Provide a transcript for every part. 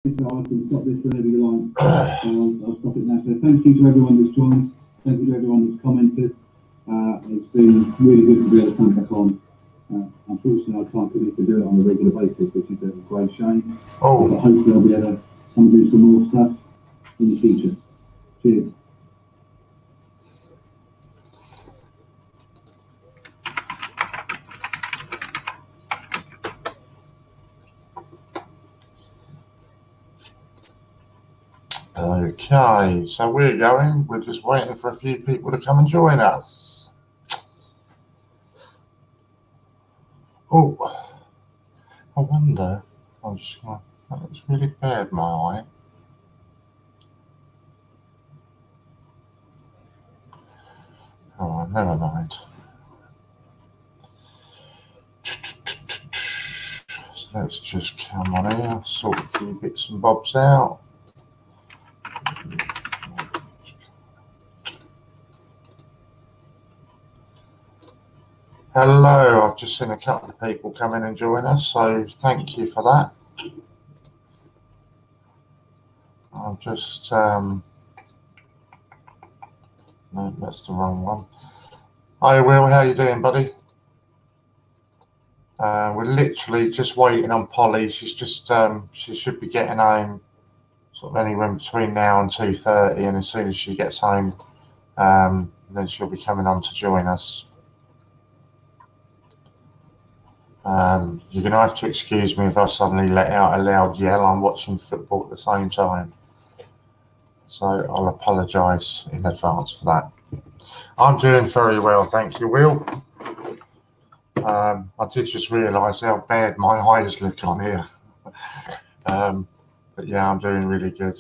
I can stop this whenever you like. I'll stop it now. So thank you to everyone that's joined. Thank you to everyone that's commented. It's been really good to be able to come back on. Unfortunately, I can't commit to do it on a regular basis, which is a great shame. But hopefully I'll be able to do some more stuff in the future. Cheers. Okay, so we're going. We're just waiting for a few people to come and join us. Oh, I wonder. I'm just going. That looks really bad, my eye. Oh, never mind. So let's just come on here, sort a few bits and bobs out. Hello, I've just seen a couple of people come in and join us, so thank you for that. I'm just, no, that's the wrong one. Hi Will, how you doing, buddy? We're literally just waiting on Polly. She's just, she should be getting home sort of anywhere between now and 2:30, and as soon as she gets home, then she'll be coming on to join us. You're going to have to excuse me if I suddenly let out a loud yell. I'm watching football at the same time. So I'll apologise in advance for that. I'm doing very well, thank you, Will. I did just realise how bad my eyes look on here. But yeah, I'm doing really good.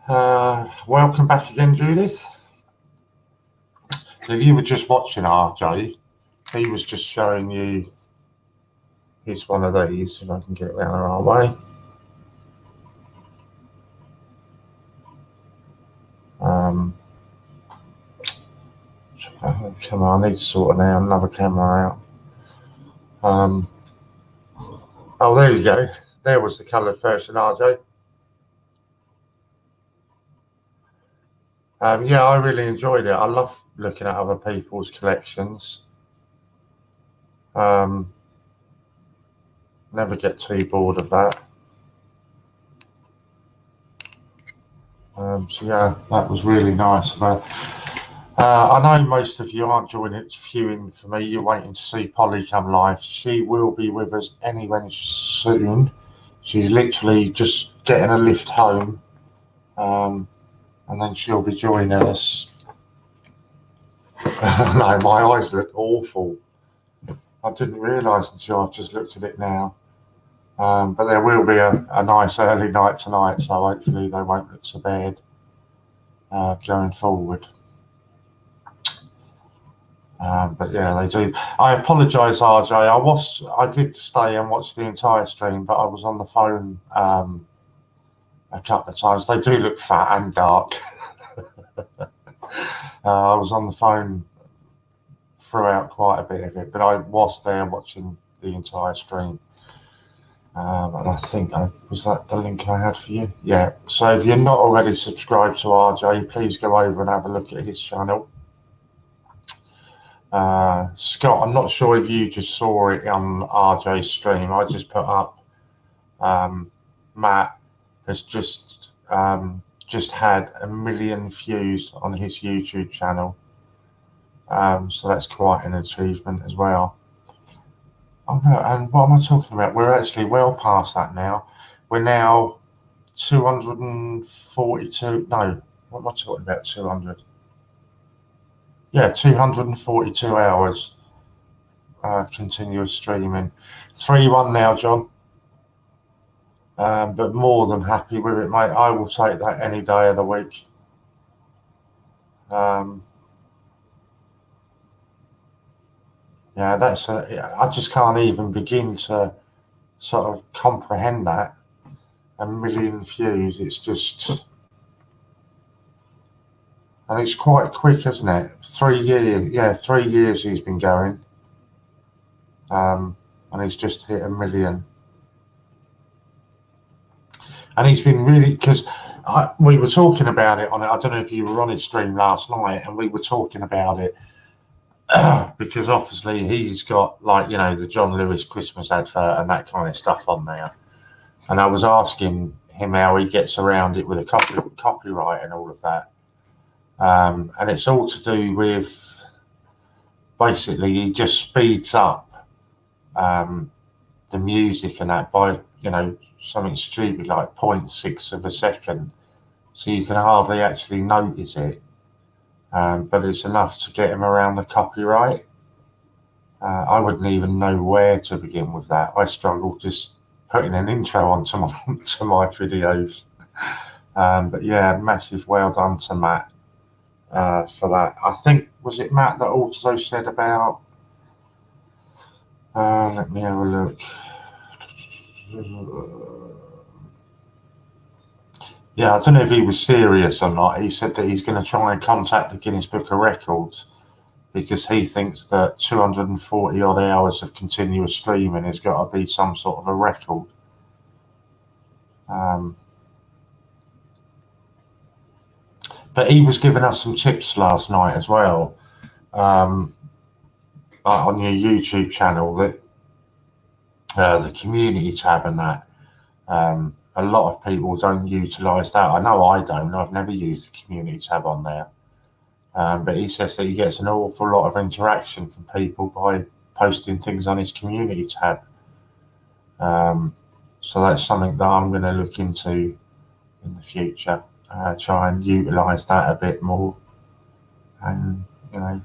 Welcome back again, Judith. So if you were just watching RJ, he was just showing you, here's one of these, if I can get it around our way. Come on, I need to sort out another camera out. Oh, there you go. There was the coloured version, RJ. Yeah, I really enjoyed it. I love looking at other people's collections. Never get too bored of that. So yeah, that was really nice. I know most of you aren't viewing for me. You're waiting to see Polly come live. She will be with us anyway soon. She's literally just getting a lift home, and then she'll be joining us. No, my eyes look awful. I didn't realise until I've just looked at it now. But there will be a nice early night tonight, so hopefully they won't look so bad going forward. But yeah, they do. I apologise, RJ. I did stay and watch the entire stream, but I was on the phone a couple of times. They do look fat and dark. I was on the phone throughout quite a bit of it, but I was there watching the entire stream. And I think was that the link I had for you? Yeah. So if you're not already subscribed to RJ, please go over and have a look at his channel. Scott, I'm not sure if you just saw it on RJ's stream. I just put up Matt has just had 1 million views on his YouTube channel. So that's quite an achievement as well. Oh no, and what am I talking about? We're actually well past that now. We're now 242. No, what am I talking about? 200. Yeah, 242 hours continuous streaming. 3-1 now, John. But more than happy with it, mate. I will take that any day of the week. Yeah, I just can't even begin to sort of comprehend that. 1 million views. It's just, and it's quite quick, isn't it? 3 years. Yeah, 3 years he's been going. And he's just hit 1 million. And he's been really, because we were talking about it on it. I don't know if you were on his stream last night, and we were talking about it because obviously he's got, like, you know, the John Lewis Christmas advert and that kind of stuff on there. And I was asking him how he gets around it with a copyright and all of that. And it's all to do with, basically, he just speeds up the music and that by, you know, something stupid like 0.6 of a second. So you can hardly actually notice it. But it's enough to get him around the copyright. I wouldn't even know where to begin with that. I struggle just putting an intro onto my videos. But yeah, massive well done to Matt for that. I think, was it Matt that also said about, let me have a look. Yeah, I don't know if he was serious or not. He said that he's going to try and contact the Guinness Book of Records because he thinks that 240 odd hours of continuous streaming has got to be some sort of a record. But he was giving us some tips last night as well, on your YouTube channel, that the community tab and that. A lot of people don't utilise that. I know I don't. I've never used the community tab on there. But he says that he gets an awful lot of interaction from people by posting things on his community tab. So that's something that I'm going to look into in the future. Try and utilise that a bit more. And, you know,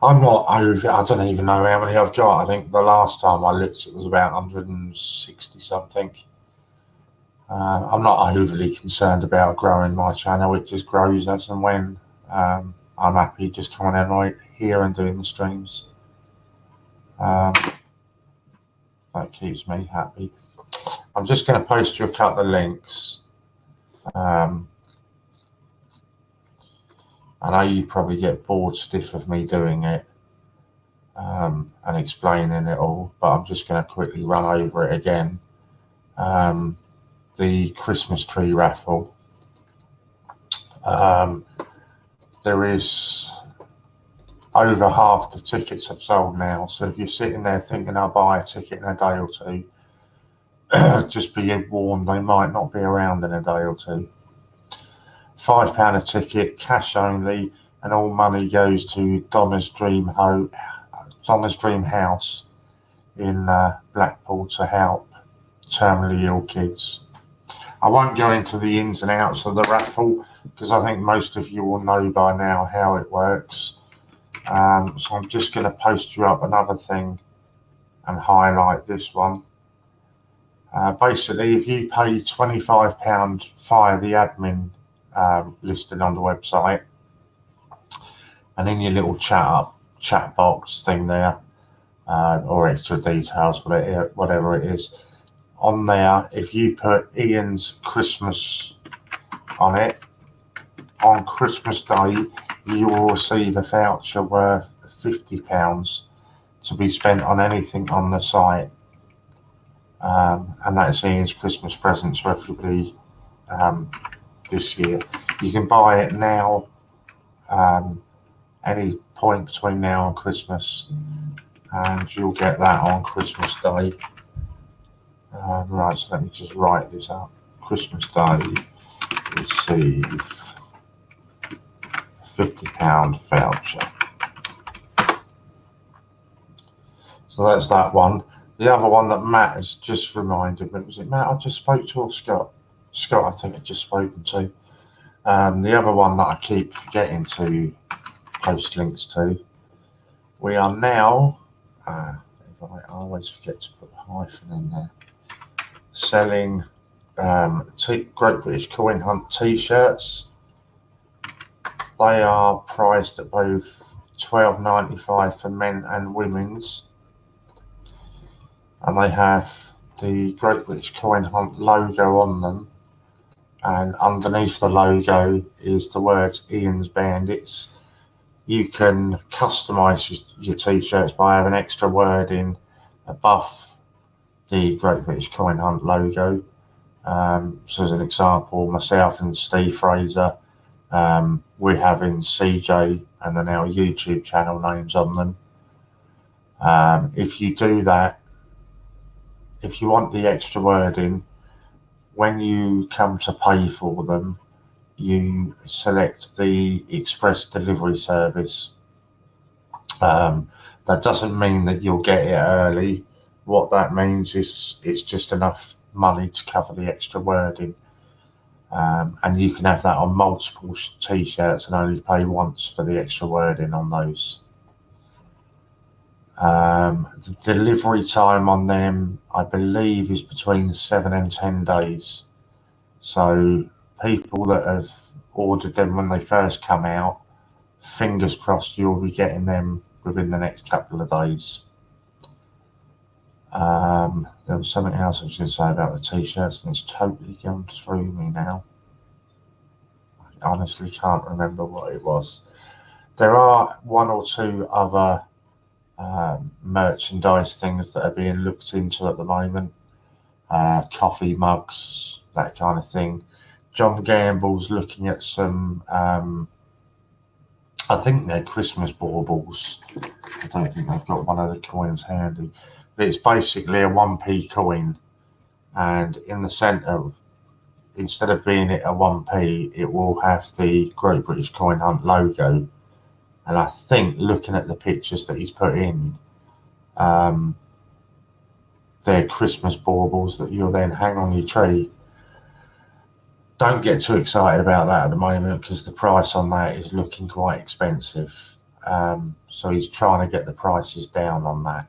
I'm not over, I don't even know how many I've got. I think the last time I looked, it was about 160 something. I'm not overly concerned about growing my channel. It just grows as and when. I'm happy just coming in right here and doing the streams. That keeps me happy. I'm just going to post you a couple of links. I know you probably get bored stiff of me doing it and explaining it all, but I'm just going to quickly run over it again. The Christmas tree raffle. There is over half the tickets have sold now. So if you're sitting there thinking I'll buy a ticket in a day or two, just be warned, they might not be around in a day or two. £5 a ticket, cash only, and all money goes to Donna's Dream House in Blackpool to help terminally ill kids. I won't go into the ins and outs of the raffle because I think most of you will know by now how it works. So I'm just going to post you up another thing and highlight this one. Basically, if you pay £25 via the admin listed on the website, and in your little chat box thing there, or extra details, whatever it is, on there, if you put Ian's Christmas on it, on Christmas Day, you will receive a voucher worth £50 to be spent on anything on the site. And that's Ian's Christmas presents for everybody this year. You can buy it now, any point between now and Christmas, and you'll get that on Christmas Day. Right, so let me just write this up. Christmas Day, receive £50 voucher. So that's that one. The other one that Matt has just reminded me, was it Matt I just spoke to, or Scott? Scott, I think I just spoken to. The other one that I keep forgetting to post links to, we are now, I always forget to put the hyphen in there, selling Great British Coin Hunt t-shirts. They are priced at both £12.95 for men and women's, and they have the Great British Coin Hunt logo on them, and underneath the logo is the words Ian's Bandits. You can customise your t-shirts by having extra wording above the Great British Coin Hunt logo. So as an example, myself and Steve Fraser, we're having CJ and then our YouTube channel names on them. If you do that, if you want the extra wording, when you come to pay for them, you select the express delivery service. That doesn't mean that you'll get it early. What that means is it's just enough money to cover the extra wording. And you can have that on multiple t-shirts and only pay once for the extra wording on those. The delivery time on them, I believe, is between 7 and 10 days. So people that have ordered them when they first come out, fingers crossed you'll be getting them within the next couple of days. There was something else I was going to say about the t-shirts, and it's totally gone through me now. I honestly can't remember what it was. There are one or two other merchandise things that are being looked into at the moment. Coffee mugs, that kind of thing. John Gamble's looking at some, I think they're Christmas baubles. I don't think they've got one of the coins handy. But it's basically a 1p coin, and in the centre, instead of being it a 1p, it will have the Great British Coin Hunt logo. And I think, looking at the pictures that he's put in, they're Christmas baubles that you'll then hang on your tree. Don't get too excited about that at the moment, because the price on that is looking quite expensive. So he's trying to get the prices down on that.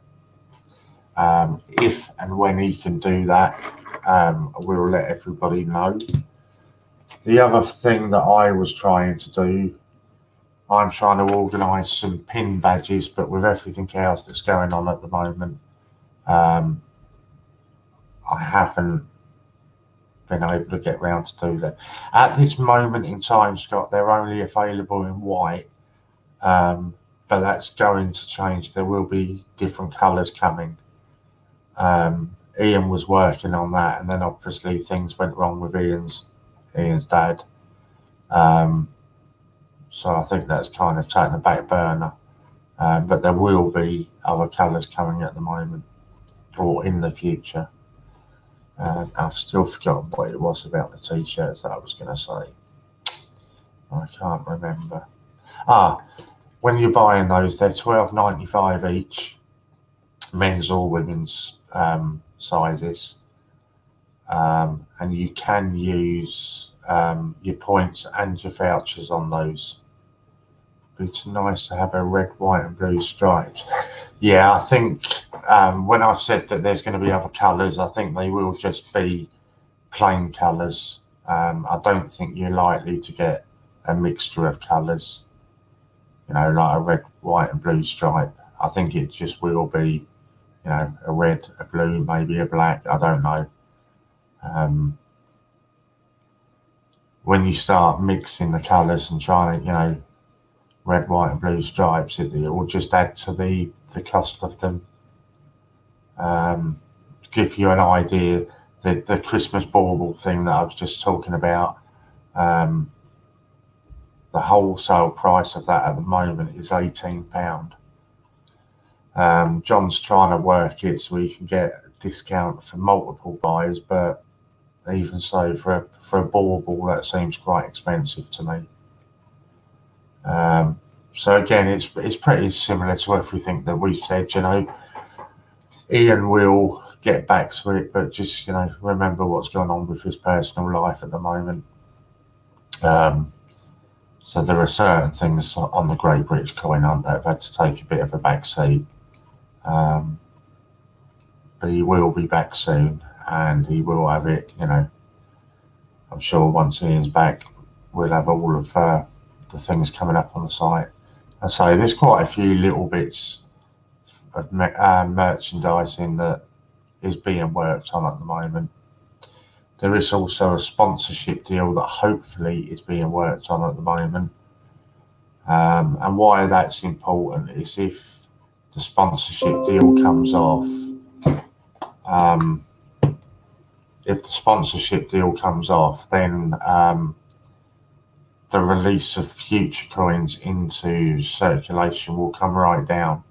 If and when he can do that, we'll let everybody know. The other thing that I was trying to do, I'm trying to organise some pin badges, but with everything else that's going on at the moment, I haven't been able to get round to do that. At this moment in time, Scott, they're only available in white, but that's going to change. There will be different colours coming. Ian was working on that, and then obviously things went wrong with Ian's dad. So I think that's kind of taken a back burner. But there will be other colours coming at the moment, or in the future. I've still forgotten what it was about the t-shirts that I was going to say. I can't remember. When you're buying those, they're $12.95 each, men's or women's sizes, and you can use your points and your vouchers on those. It's nice to have a red, white and blue stripes. Yeah, I think when I've said that there's going to be other colours, I think they will just be plain colours. I don't think you're likely to get a mixture of colours, like a red, white and blue stripe. I think it just will be, a red, a blue, maybe a black, I don't know. When you start mixing the colours and trying to, red, white and blue stripes, it will just add to the cost of them. To give you an idea, the Christmas bauble thing that I was just talking about, the wholesale price of that at the moment is £18. John's trying to work it so he can get a discount for multiple buyers, but even so, for a bauble, that seems quite expensive to me. So again, it's pretty similar to everything that we've said. Ian will get back to it, but just remember what's going on with his personal life at the moment. So there are certain things on the Great British Coin Hunt that have had to take a bit of a back seat. But he will be back soon, and he will have it. I'm sure once Ian's back, we'll have all of the things coming up on the site. And so there's quite a few little bits of merchandising that is being worked on at the moment. There is also a sponsorship deal that hopefully is being worked on at the moment. And why that's important is if the sponsorship deal comes off, if the sponsorship deal comes off, then the release of future coins into circulation will come right down,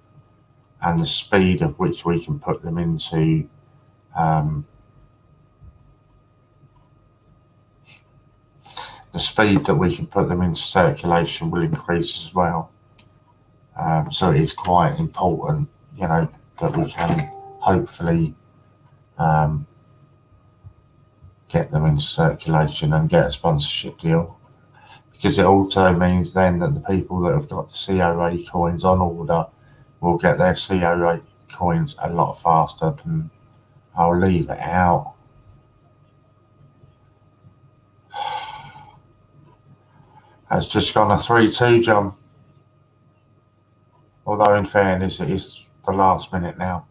and the speed of which we can put them into circulation will increase as well. So it is quite important, you know, that we can hopefully get them into circulation and get a sponsorship deal, because it also means then that the people that have got the COA coins on order will get their COA coins a lot faster than I'll leave it out. That's just gone a 3-2, John. Although in fairness, it is the last minute now.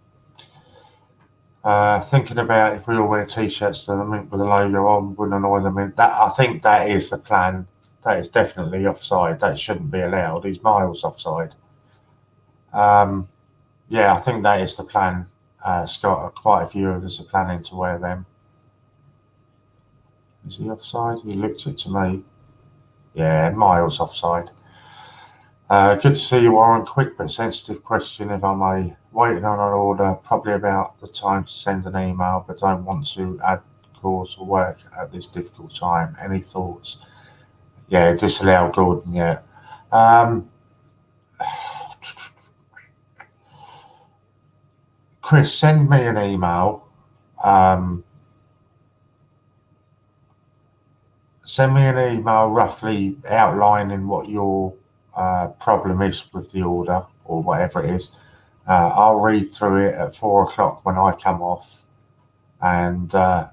Thinking about if we all wear t-shirts to the mint with the logo on, wouldn't annoy them. I think that is the plan. That is definitely offside. That shouldn't be allowed. He's miles offside. Yeah, I think that is the plan. Scott, quite a few of us are planning to wear them. Is he offside? He looked it to me. Yeah, miles offside. Good to see you, Warren. Quick but sensitive question, if I may. Waiting on an order, probably about the time to send an email, but don't want to add calls or work at this difficult time. Any thoughts? Yeah, disallow Gordon, yeah. Chris, send me an email. Send me an email roughly outlining what your problem is with the order or whatever it is. I'll read through it at 4 o'clock when I come off, and I'll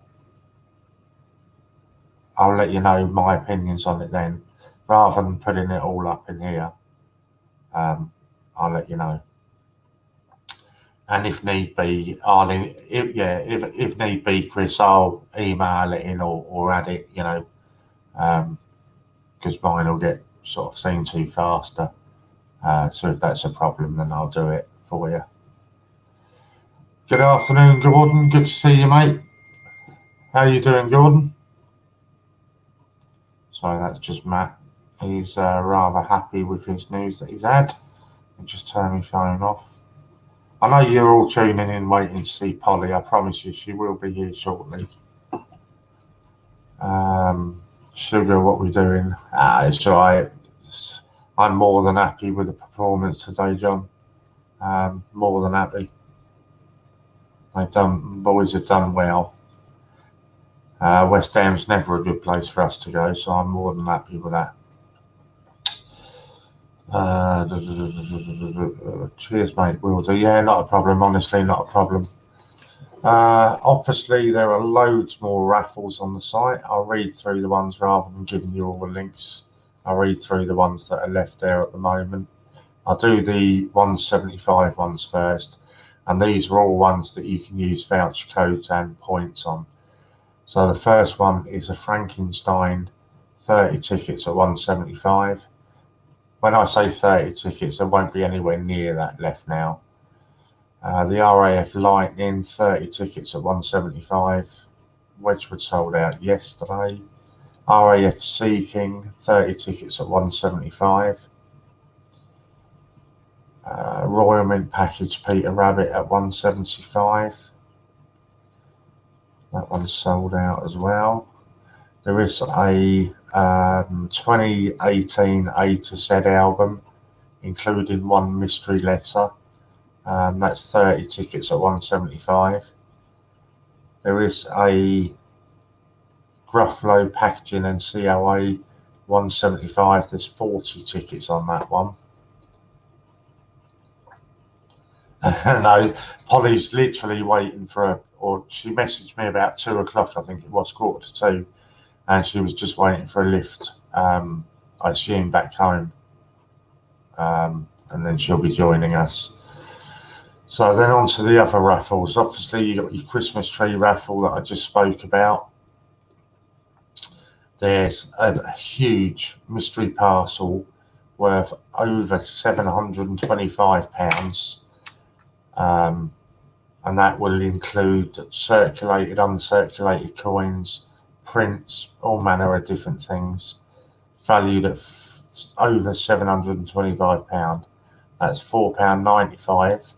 let you know my opinions on it then, rather than putting it all up in here. I'll let you know. And if need be, if need be, Chris, I'll email it in or add it, you know, because mine will get sort of seen to faster. So if that's a problem, then I'll do it for you. Good afternoon, Gordon. Good to see you, mate. How you doing, Gordon? So that's just Matt. He's rather happy with his news that he's had. I'll just turn my phone off. I know you're all tuning in waiting to see Polly. I promise you she will be here shortly. Sugar, what we doing? It's all right. I'm more than happy with the performance today, John. More than happy. Boys have done well. West Ham's never a good place for us to go, so I'm more than happy with that. Cheers, mate. Will do. Yeah, not a problem. Honestly, not a problem. Obviously, there are loads more raffles on the site. I'll read through the ones rather than giving you all the links. I'll read through the ones that are left there at the moment. I'll do the 175 ones first, and these are all ones that you can use voucher codes and points on. So the first one is a Frankenstein, 30 tickets at 175. When I say 30 tickets, there won't be anywhere near that left now. The RAF Lightning, 30 tickets at 175. Wedgwood sold out yesterday. RAF Sea King, 30 tickets at 175. Royal Mint Package Peter Rabbit at 175. That one's sold out as well. There is a 2018 A to Z album, including one mystery letter. That's 30 tickets at 175. There is a Gruffalo Packaging and COA 175. There's 40 tickets on that one. No, Polly's literally waiting for she messaged me about 2 o'clock, I think it was, 1:45, and she was just waiting for a lift, I assume back home, and then she'll be joining us. So then on to the other raffles. Obviously, you got your Christmas tree raffle that I just spoke about. There's a huge mystery parcel worth over £725. and that will include circulated, uncirculated coins, prints, all manner of different things, valued at over £725. That's £4.95.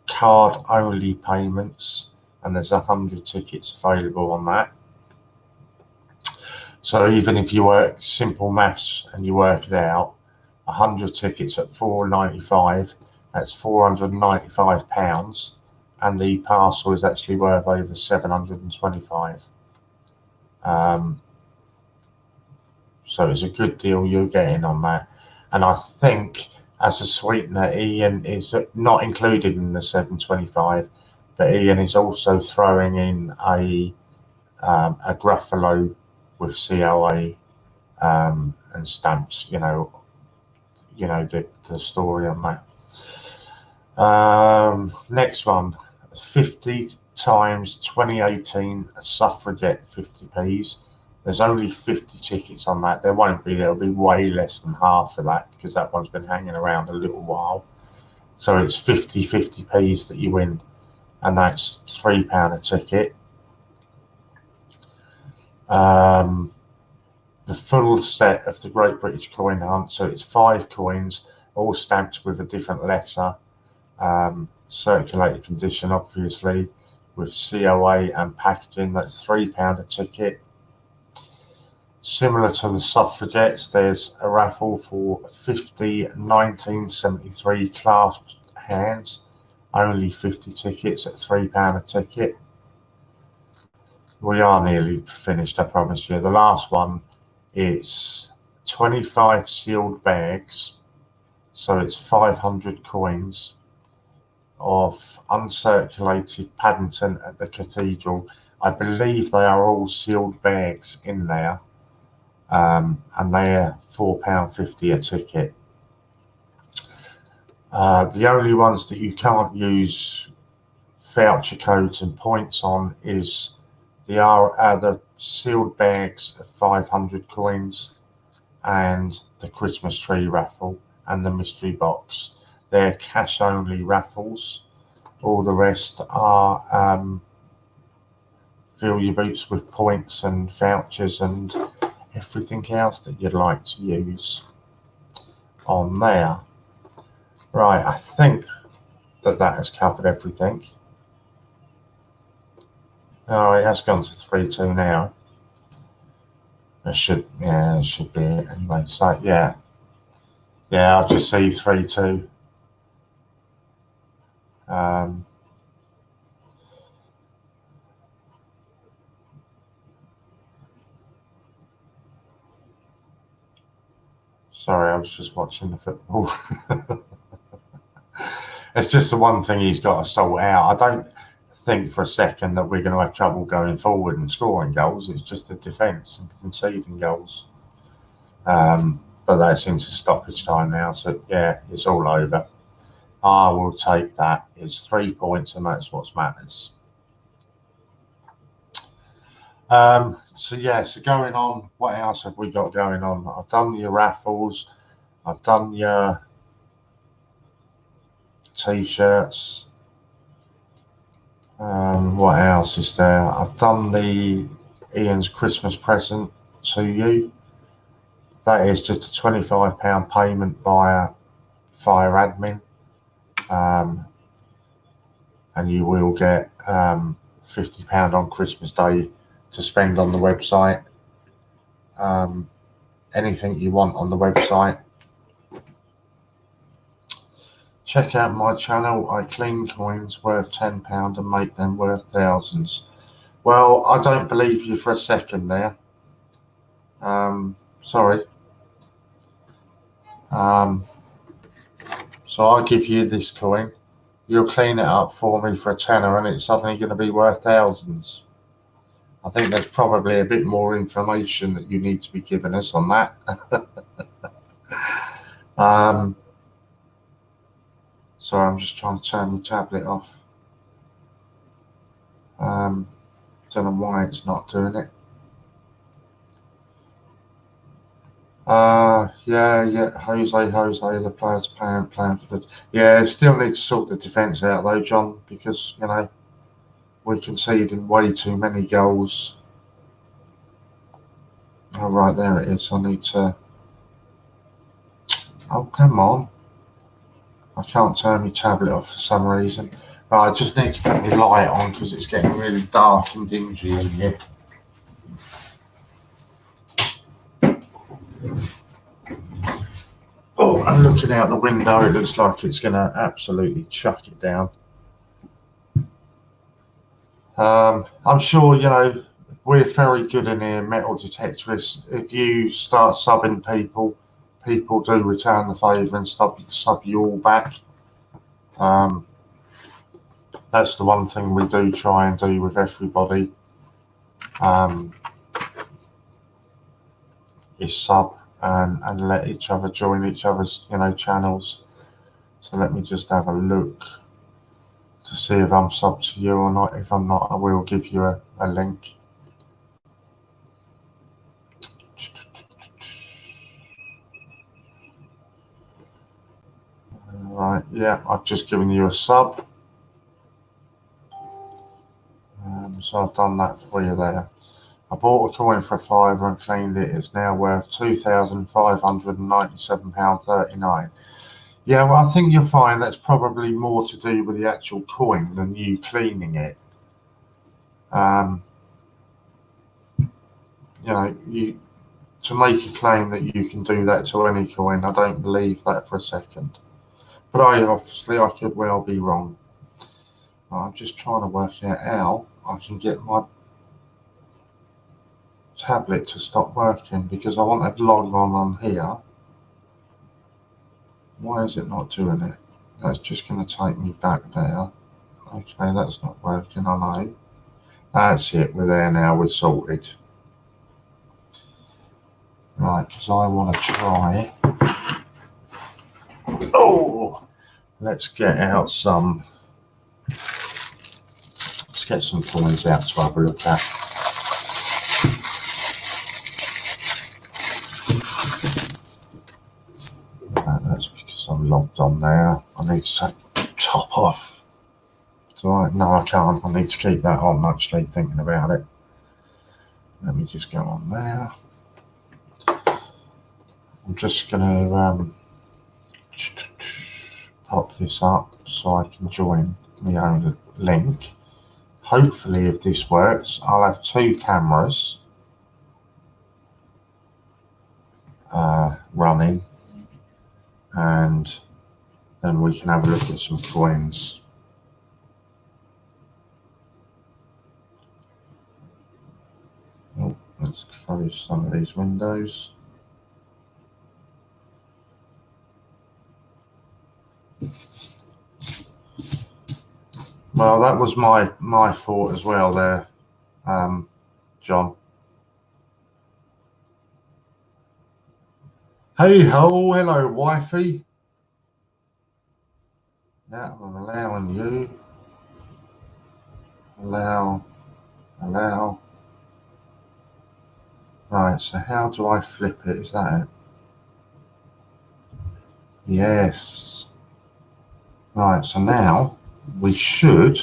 Card only payments, and there's 100 tickets available on that. So even if you work simple maths and you work it out, 100 tickets at £4.95, that's £495, and the parcel is actually worth over 725. So it's a good deal you're getting on that. And I think as a sweetener, Ian is not included in the 725, but Ian is also throwing in a Gruffalo with COA and stamps, you know the story on that. Next one, 50 times 2018 suffragette 50p's. There's only 50 tickets on that. There'll be way less than half of that, because that one's been hanging around a little while. So it's 50p's that you win, and that's £3 a ticket. The full set of the Great British Coin Hunt, so it's 5 coins, all stamped with a different letter, circulated condition obviously, with COA and packaging. That's £3 a ticket. Similar to the suffragettes, there's a raffle for 50 1973 clasped hands, only 50 tickets at £3 a ticket. We are nearly finished, I promise you. The last one is 25 sealed bags, so it's 500 coins of uncirculated Paddington at the Cathedral. I believe they are all sealed bags in there, and they're £4.50 a ticket. The only ones that you can't use voucher codes and points on is the sealed bags of 500 coins and the Christmas tree raffle and the mystery box. They're cash only raffles. All the rest are fill your boots with points and vouchers and everything else that you'd like to use on there. Right, I think that has covered everything. Oh, it has gone to 3-2 now. It should be it anyway. So yeah, I'll just see 3-2. Sorry, I was just watching the football. It's just the one thing he's got to sort out. I don't think for a second that we're going to have trouble going forward and scoring goals. It's just the defence and conceding goals. But that's into stoppage time now, so yeah, it's all over. I will take that. It's 3 points, and that's what matters. So going on, what else have we got going on? I've done your raffles, I've done your t-shirts. What else is there? I've done the Ian's Christmas present to you. That is just a £25 payment via Fire Admin, and you will get £50 on Christmas Day to spend on the website. Anything you want on the website. Check out my channel. I clean coins worth £10 and make them worth thousands. Well, I don't believe you for a second there. Sorry. So I'll give you this coin. You'll clean it up for me for a tenner, and it's suddenly going to be worth thousands. I think there's probably a bit more information that you need to be giving us on that. Sorry, I'm just trying to turn my tablet off. Don't know why it's not doing it. Jose, the player's plan for the... Yeah, still need to sort the defence out though, John, because, we're conceding way too many goals. Oh, right, there it is. I need to... Oh, come on. I can't turn my tablet off for some reason. Right, I just need to put my light on because it's getting really dark and dingy in here. Oh, and looking out the window, it looks like it's going to absolutely chuck it down. I'm sure, you know, we're very good in here, metal detectorists. If you start subbing people, people do return the favour and sub you all back. That's the one thing we do try and do with everybody. Is sub and let each other join each other's, you know, channels. So let me just have a look to see if I'm subbed to you or not. If I'm not, I will give you a link. Right, yeah, I've just given you a sub. So I've done that for you there. I bought a coin for £5 and cleaned it. It's now worth £2,597.39. Yeah, well, I think you'll find that's probably more to do with the actual coin than you cleaning it. You know, to make a claim that you can do that to any coin, I don't believe that for a second. But I could well be wrong. I'm just trying to work out how I can get my tablet to stop working because I want to log on here. Why is it not doing it? That's just going to take me back there. Okay, that's not working, I know. That's it, we're there now, we're sorted. Right, because I want to try. Oh, let's get out some. Let's get some coins out to have a look at. That's because I'm logged on there. I need to take the top off. Do I? No, I can't. I need to keep that on, actually, thinking about it. Let me just go on there. I'm just going to pop this up so I can join my own link. Hopefully, if this works, I'll have 2 cameras running, and then we can have a look at some coins. Oh, let's close some of these windows. Well, that was my fault as well there, John. Hey ho, hello wifey. Yeah, I'm allowing you. Allow. Right, so how do I flip it? Is that it? Yes. Right, so now we should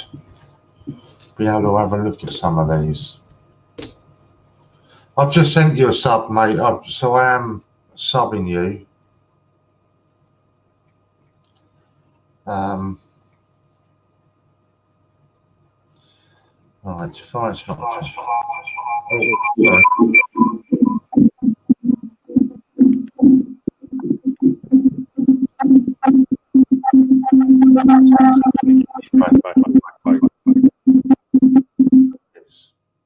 be able to have a look at some of these. I've just sent you a sub, mate. So I am subbing you. Right, fine, it's not. Oh, sorry.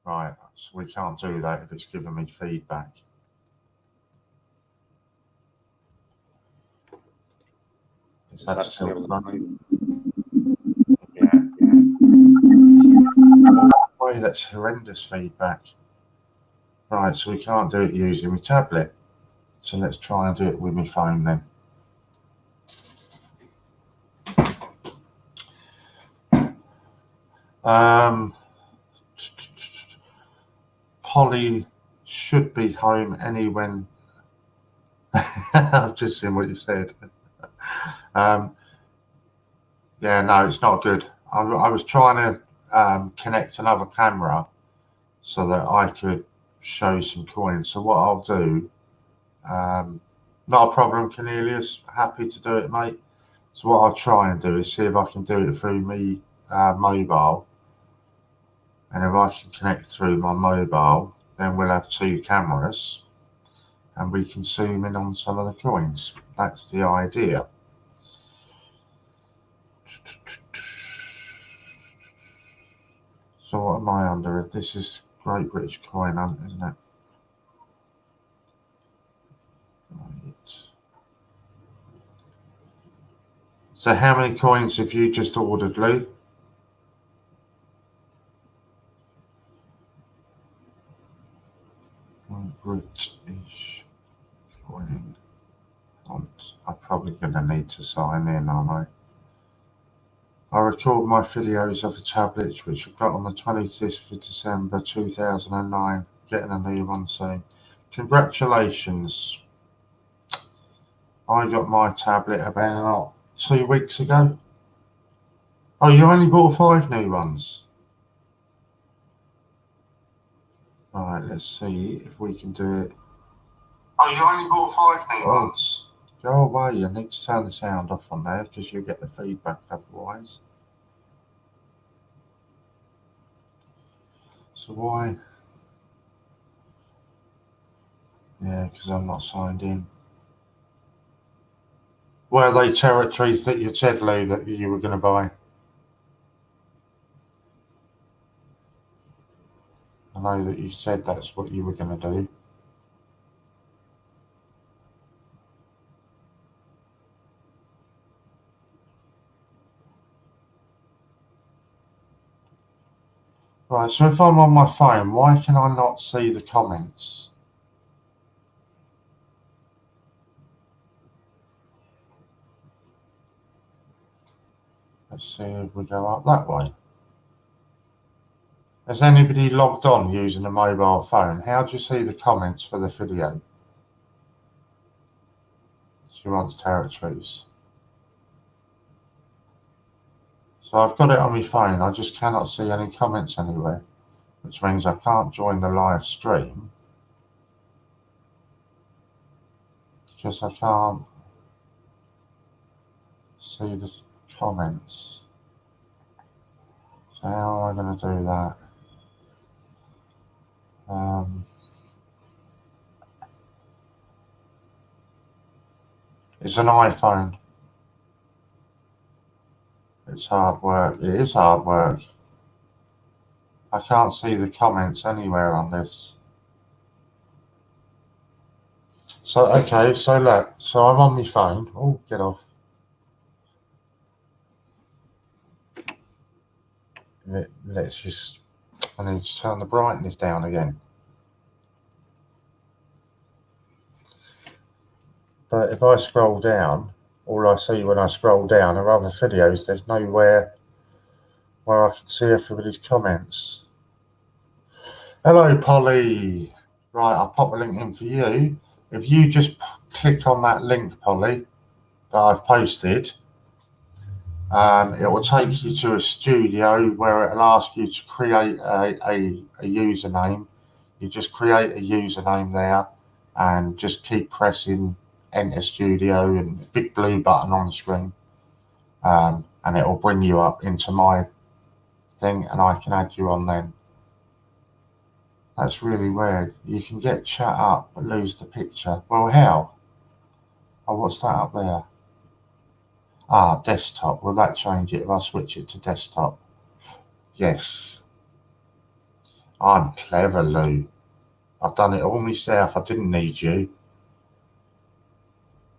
Right, so we can't do that if it's giving me feedback. Is that still running? Yeah. Boy, that's horrendous feedback. Right, so we can't do it using my tablet. So let's try and do it with my phone then. Polly should be home any when. I've just seen what you said. Yeah, no, it's not good. I was trying to connect another camera so that I could show some coins. So what I'll do, not a problem, Cornelius, happy to do it, mate. So what I'll try and do is see if I can do it through me mobile, and if I can connect through my mobile, then we'll have two cameras and we can zoom in on some of the coins. That's the idea. So what am I under? This is Great British Coin Hunt, isn't it? Right. So how many coins have you just ordered, Lou? British Coin Hunt. I'm probably going to need to sign in, aren't I record my videos of the tablets which I got on the 25th of December 2009. Getting a new one soon. Congratulations. I got my tablet about 2 weeks ago. Oh, you only bought 5 new ones? Right, let's see if we can do it. Oh, you only bought 5 new ones? Go away, you need to turn the sound off on there because you'll get the feedback otherwise. So why? Yeah, because I'm not signed in. Were they territories that you said, Lou, that you were going to buy? I know that you said that's what you were going to do. Right, so if I'm on my phone, why can I not see the comments? Let's see if we go up that way. Has anybody logged on using a mobile phone? How do you see the comments for the video? She wants territories. So I've got it on my phone, I just cannot see any comments anywhere, which means I can't join the live stream because I can't see the comments. So how am I going to do that? It's an iPhone. It's hard work. It is hard work. I can't see the comments anywhere on this. So, okay, so look, so I'm on my phone. Oh, get off. Let's just, I need to turn the brightness down again. But if I scroll down, all I see when I scroll down are other videos. There's nowhere where I can see everybody's comments. Hello, Polly. Right, I'll pop a link in for you. If you just click on that link, Polly, that I've posted, it will take you to a studio where it'll ask you to create a username. You just create a username there and just keep pressing enter studio and the big blue button on the screen, and it will bring you up into my thing and I can add you on then. That's really weird. You can get chat up but lose the picture. Well, how? Oh, what's that up there? Ah, desktop. Will that change it if I switch it to desktop? Yes. I'm clever, Lou. I've done it all myself. I didn't need you.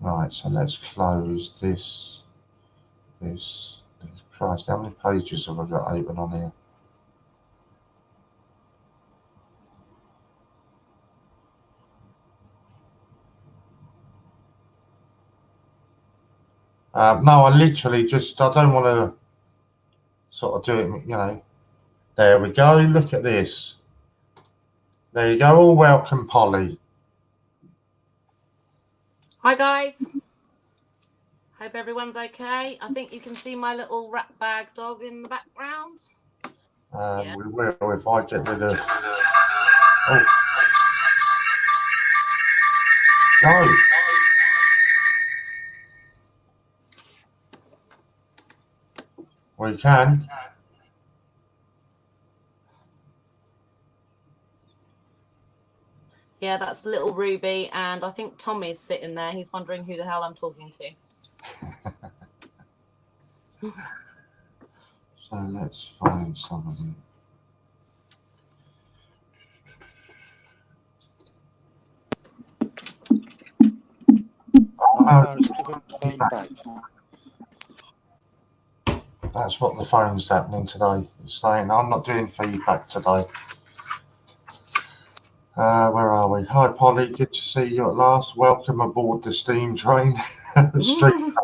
Right, so let's close this. Christ, how many pages have I got open on here? No, I literally just, I don't want to sort of do it, you know. There we go. Look at this. There you go. Oh, welcome, Polly. Hi, guys. Hope everyone's okay. I think you can see my little rat bag dog in the background. Yeah. We will if I get rid of. Oh. No. We can. Yeah, that's little Ruby, and I think Tommy's sitting there. He's wondering who the hell I'm talking to. So let's find some of them. That's what the phone's happening today. It's saying I'm not doing feedback today. Where are we? Hi, Polly. Good to see you at last. Welcome aboard the steam train. Street.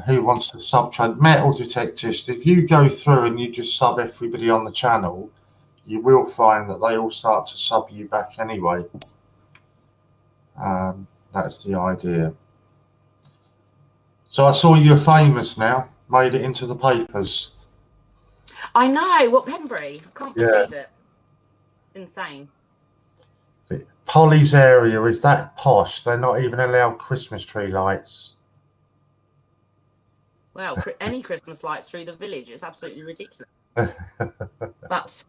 Who wants to sub trade? Metal detectist. If you go through and you just sub everybody on the channel, you will find that they all start to sub you back anyway. That's the idea. So I saw you're famous now. Made it into the papers. I know. What, Penbury? I can't believe it. Insane. Polly's area is that posh. They're not even allowed Christmas tree lights. Well, any Christmas lights through the village is absolutely ridiculous. That's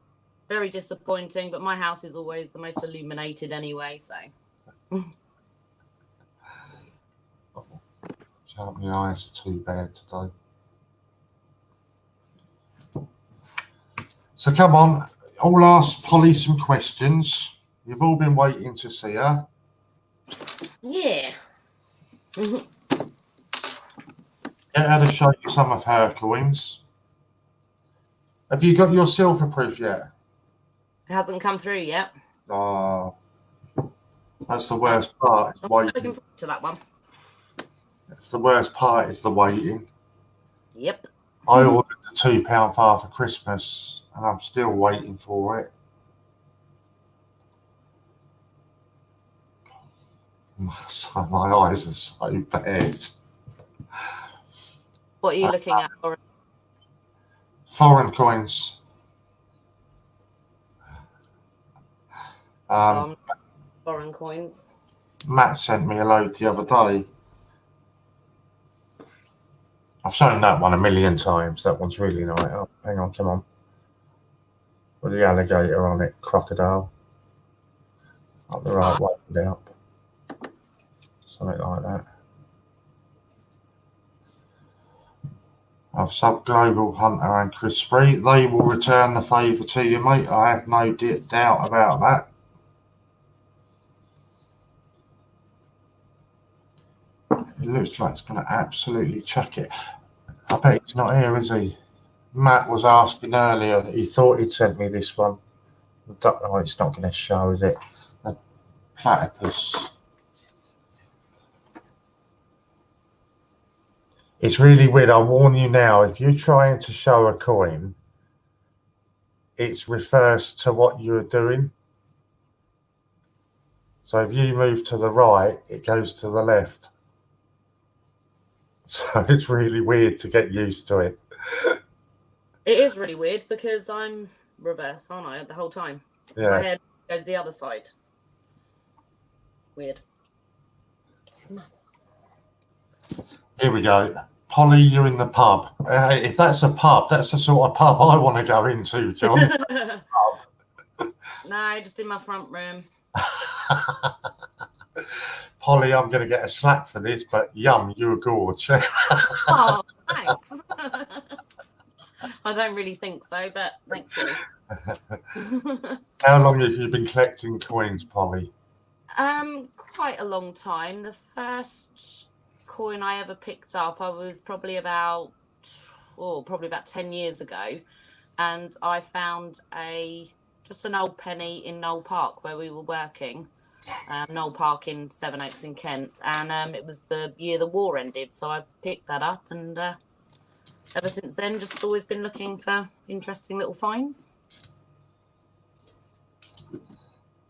very disappointing, but my house is always the most illuminated anyway, so. My eyes are too bad today. So come on, I'll ask Polly some questions. You've all been waiting to see her. Yeah. Get her to show you some of her coins. Have you got your silver proof yet? It hasn't come through yet. Oh, that's the worst part. I'm looking forward to that one. That's the worst part is the waiting. Yep. I ordered the £2 bar for Christmas and I'm still waiting for it. So my eyes are so bad. What are you looking at? Foreign coins. Foreign coins. Matt sent me a load the other day. I've shown that one 1,000,000 times. That one's really nice. Oh, hang on, come on. With the alligator on it, crocodile. Up the right way and up. Something like that. I've subbed Global Hunter and Chris Spree. They will return the favour to you, mate. I have no doubt about that. It looks like it's going to absolutely chuck it. I bet he's not here, is he? Matt was asking earlier. He thought he'd sent me this one. Oh, it's not going to show, is it? The platypus. It's really weird. I warn you now, if you're trying to show a coin, it refers to what you're doing. So if you move to the right, it goes to the left. So it's really weird to get used to it. It is really weird because I'm reverse, aren't I, the whole time? Yeah. My head goes the other side. Weird. What's the matter? Here we go. Polly, you're in the pub. If that's a pub, that's the sort of pub I want to go into, John. No, just in my front room. Polly, I'm going to get a slap for this, but yum, you're a gorge. Oh, thanks. I don't really think so, but thank you. How long have you been collecting coins, Polly? Quite a long time. The first coin I ever picked up, I was probably about 10 years ago, and I found just an old penny in Knoll Park where we were working. Knoll Park in Sevenoaks in Kent, and it was the year the war ended, so I picked that up, and ever since then just always been looking for interesting little finds.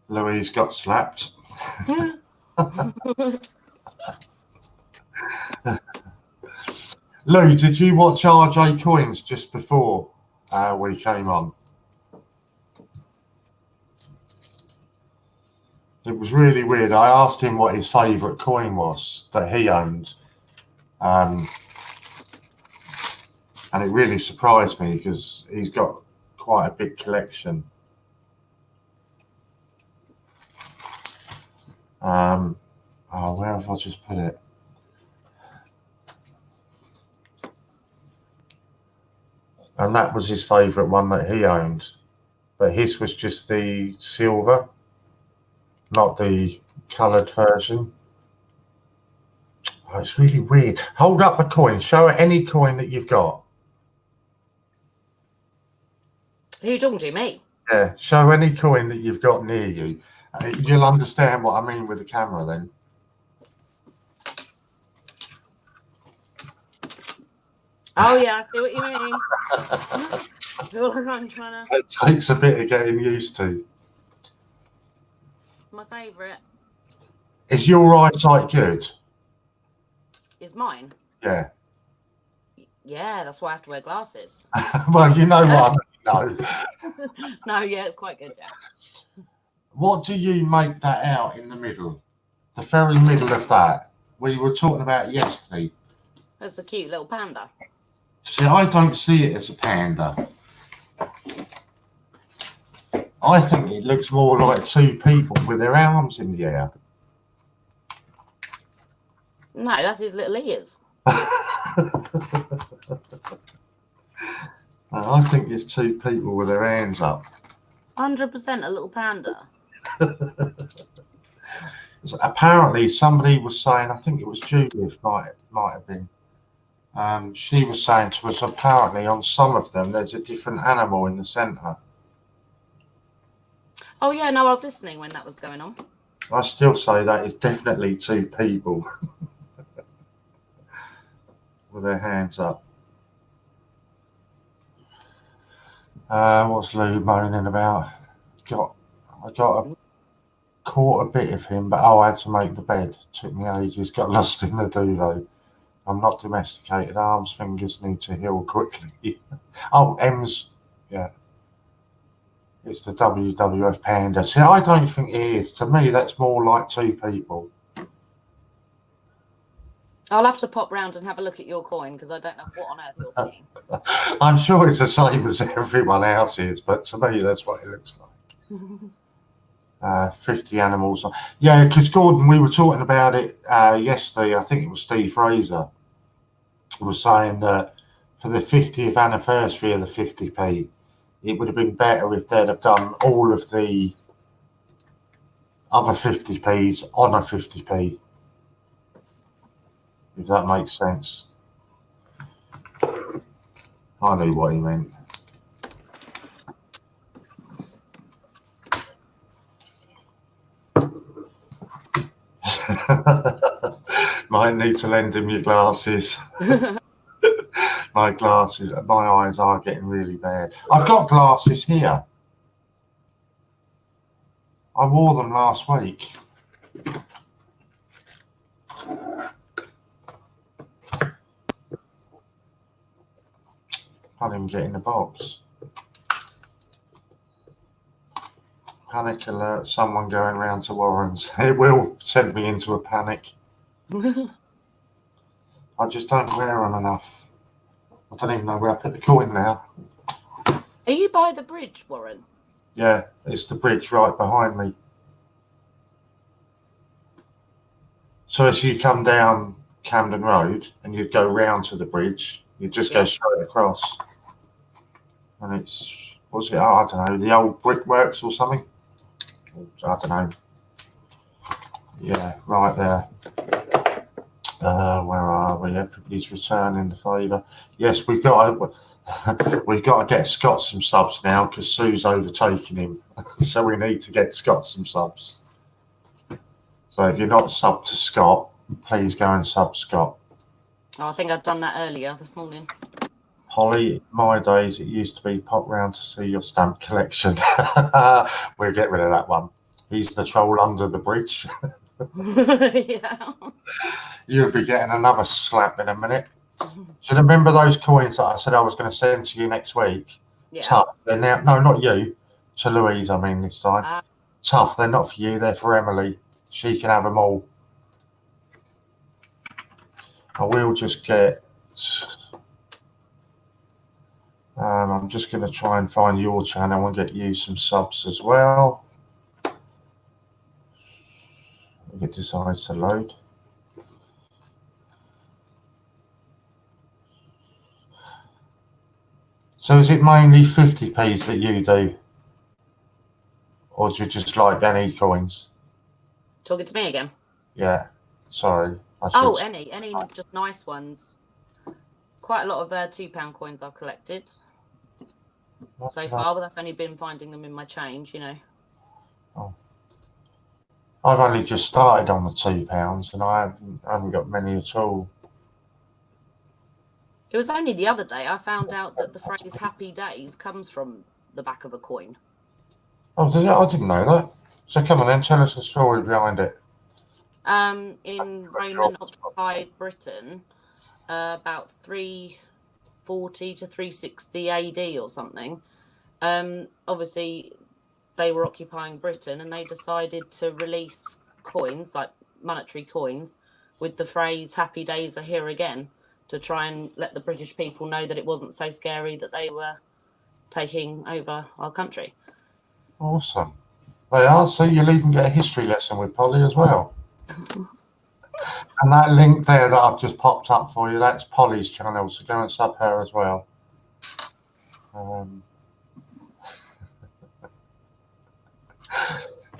Louise got slapped. Lou, did you watch RJ Coins just before we came on? It was really weird. I asked him what his favourite coin was that he owned. And it really surprised me because he's got quite a big collection. Oh, where have I just put it? And that was his favourite one that he owned. But his was just the silver, not the coloured version. Oh, it's really weird. Hold up a coin. Show her any coin that you've got. Who are you talking to? Me? Yeah, show any coin that you've got near you. You'll understand what I mean with the camera then. Oh, yeah, I see what you mean. I feel like I'm trying to... It takes a bit of getting used to. It's my favourite. Is your eyesight good? Is mine? Yeah. Yeah, that's why I have to wear glasses. Well, you know what I mean, no. No, yeah, it's quite good, yeah. What do you make that out in the middle? The very middle of that. We were talking about it yesterday. That's a cute little panda. See, I don't see it as a panda. I think it looks more like two people with their arms in the air. No, that's his little ears. I think it's two people with their hands up. 100% a little panda. So apparently, somebody was saying, I think it was Judith, might have been. She was saying to us, apparently on some of them, there's a different animal in the centre. Oh, yeah, no, I was listening when that was going on. I still say that is definitely two people with their hands up. What's Lou moaning about? I caught a bit of him, but I had to make the bed. Took me ages. Got lost in the duvet. I'm not domesticated. Arms, fingers need to heal quickly. Oh, M's, yeah. It's the WWF Panda. See, I don't think it is. To me, that's more like two people. I'll have to pop round and have a look at your coin because I don't know what on earth you're seeing. I'm sure it's the same as everyone else's, but to me, that's what it looks like. 50 animals. Yeah, because Gordon, we were talking about it yesterday. I think it was Steve Fraser was saying that for the 50th anniversary of the 50p, it would have been better if they'd have done all of the other 50p's on a 50p. If that makes sense. I knew what he meant. Might need to lend him your glasses. My eyes are getting really bad. I've got glasses here. I wore them last week. I didn't get in the box. Panic alert, someone going round to Warren's. It will send me into a panic. I just don't wear them enough. I don't even know where I put the coin now. Are you by the bridge, Warren? Yeah, it's the bridge right behind me. So as you come down Camden Road and you go round to the bridge, you just go straight across. And it's, what's it? Oh, I don't know, the old brickworks or something? I don't know. Yeah, right there. Where are we? Everybody's returning the favour. Yes, we've got to get Scott some subs now because Sue's overtaking him. So we need to get Scott some subs. So if you're not subbed to Scott, please go and sub Scott. Oh, I think I'd done that earlier this morning. Holly, my days, it used to be pop round to see your stamp collection. We'll get rid of that one. He's the troll under the bridge. Yeah. You'll be getting another slap in a minute. you remember those coins that I said I was going to send to you next week? Yeah. Tough. They're now, no, not you. To Louise, I mean, this time. Tough. They're not for you. They're for Emily. She can have them all. I will just get... I'm just going to try and find your channel and get you some subs as well. If it decides to load. So is it mainly 50p's that you do? Or do you just like any coins? Talking to me again? Yeah. Sorry. Oh, any just nice ones. Quite a lot of £2 coins I've collected so far, but that's only been finding them in my change, you know. Oh. I've only just started on the £2 and I haven't got many at all. It was only the other day I found out that the phrase happy days comes from the back of a coin. Oh, does it? I didn't know that. So come on then, tell us the story behind it. In Roman occupied Britain, about 340 to 360 AD or something. Obviously, they were occupying Britain and they decided to release coins, like monetary coins, with the phrase happy days are here again, to try and let the British people know that it wasn't so scary that they were taking over our country. Awesome. They are. So you'll even get a history lesson with Polly as well. And that link there that I've just popped up for you, that's Polly's channel, so go and sub her as well.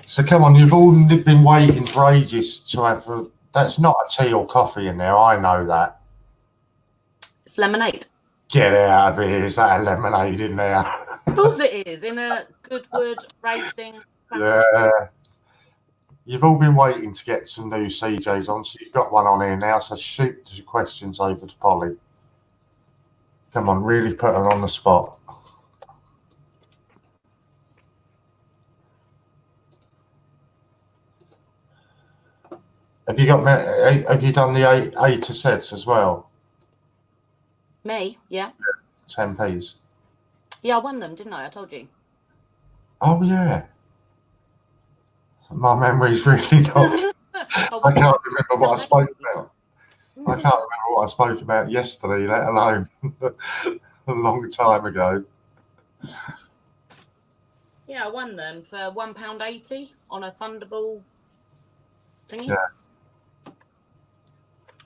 So come on, you've all been waiting for ages to have that's not a tea or coffee in there, I know that. It's lemonade. Get out of here, is that a lemonade in there? Of course it is, in a Goodwood Racing plastic. Yeah. You've all been waiting to get some new CJs on, so you've got one on here now, so shoot the questions over to Polly. Come on, really put her on the spot. Have you done the A to Zs as well? Me, yeah. 10p's. Yeah, I won them, didn't I? I told you. Oh yeah. My memory's really not. I can't remember what I spoke about. I can't remember what I spoke about yesterday, let alone a long time ago. Yeah, I won them for £1.80 on a Thunderball thingy. Yeah.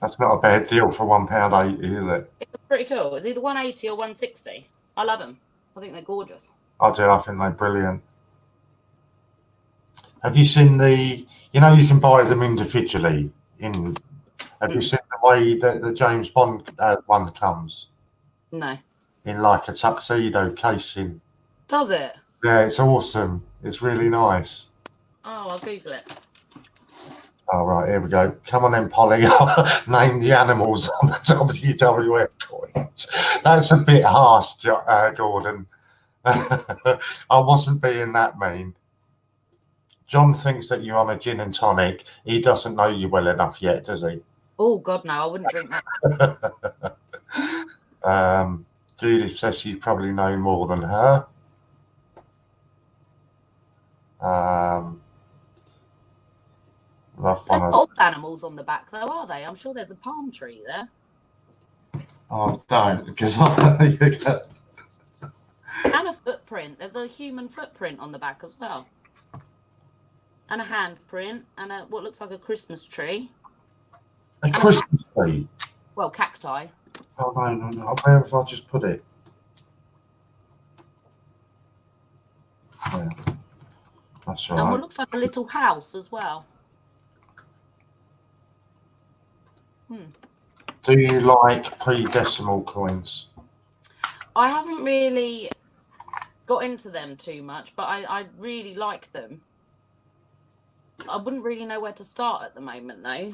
That's not a bad deal for £1.80, is it? It was pretty cool. It's either 180 or 160. I love them. I think they're gorgeous. I do. I think they're brilliant. Have you seen the? You know, you can buy them individually. Have you seen the way that the James Bond one comes? No. In like a tuxedo casing. Does it? Yeah, it's awesome. It's really nice. Oh, I'll Google it. All right, here we go. Come on then, Polly. Name the animals on the WWF coins. That's a bit harsh, Gordon. I wasn't being that mean. John thinks that you're on a gin and tonic. He doesn't know you well enough yet, does he? Oh, God, no, I wouldn't drink that. Judith says you probably know more than her. They're not all animals on the back, though, are they? I'm sure there's a palm tree there. Oh, don't, because and a footprint. There's a human footprint on the back as well. And a handprint and what looks like a Christmas tree. A Christmas tree? Well, cacti. Oh, no. Where have I just put it? Yeah. That's right. And what looks like a little house as well. Do you like pre-decimal coins? I haven't really got into them too much, but I really like them. I wouldn't really know where to start at the moment, though.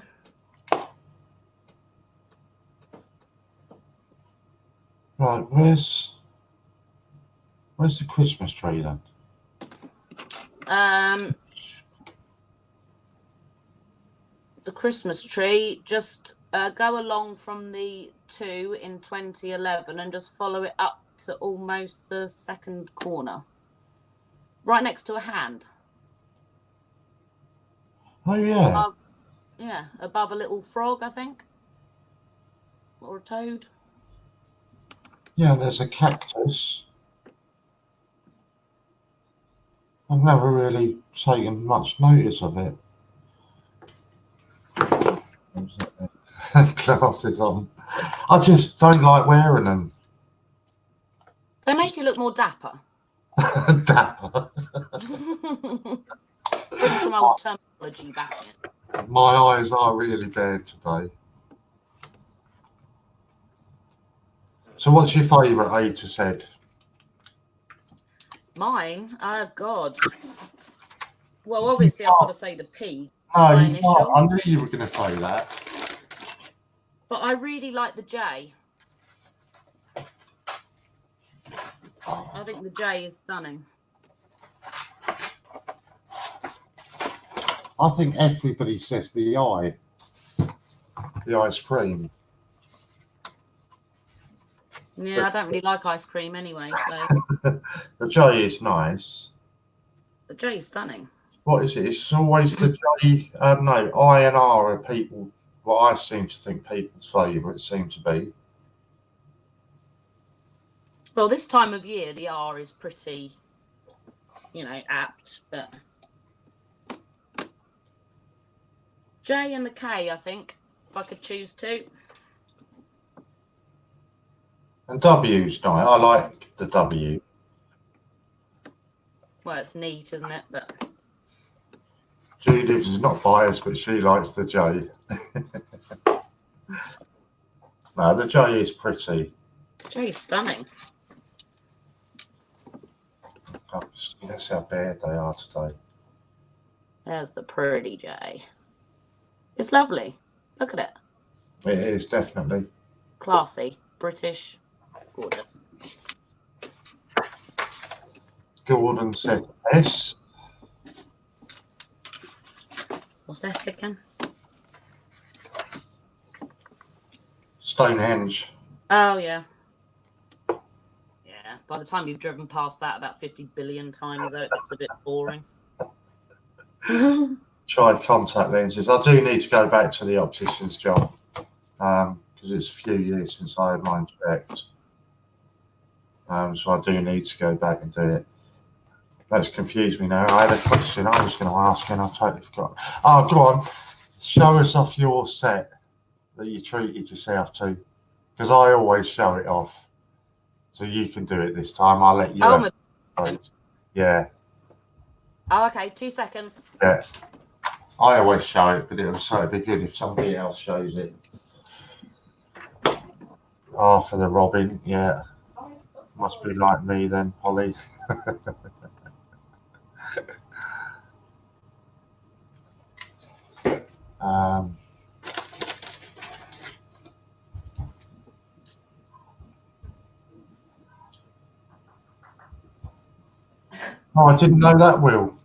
Right, where's the Christmas tree then? the Christmas tree, just go along from the 2 in 2011 and just follow it up to almost the second corner, right next to a hand. Oh yeah. Above a little frog, I think, or a toad. Yeah, there's a cactus. I've never really taken much notice of it. Glasses on. I just don't like wearing them. They make you look more dapper. Dapper. Bring some old terminology back in. My eyes are really bad today. So what's your favourite A to Z? Mine? Oh, God. Well, obviously, I've got to say the P. No, my you initial. can't. I knew you were going to say that. But I really like the J. I think the J is stunning. I think everybody says the I. The ice cream. Yeah, I don't really like ice cream anyway, so The J is nice. the J is stunning. What is it? It's always the J. No, I and R are people. What I seem to think people's favourite seem to be. Well, this time of year, the R is pretty, apt, but J and the K, I think, if I could choose two. And W's nice. I like the W. Well, it's neat, isn't it? But Judith is not biased, but she likes the J. No, the J is pretty. J is stunning. Oh, that's how bad they are today. There's the pretty J. It's lovely. Look at it. It is, definitely. Classy. British. Gorgeous. Gordon said S. What's S again? Stonehenge. Oh, yeah. Yeah. By the time you've driven past that about 50 billion times, though, it's a bit boring. Tried contact lenses. I do need to go back to the optician's job because it's a few years since I had mine checked. So I do need to go back and do it. That's confused me now. I had a question I was going to ask and I've totally forgotten. Oh, go on. Show us off your set that you treated yourself to, because I always show it off. So you can do it this time. I'll let you. Yeah. Oh, okay. 2 seconds. Yeah. I always show it, but it'd be good if somebody else shows it. Oh, for the Robin, yeah. Must be like me then, Polly. Oh, I didn't know that, Will.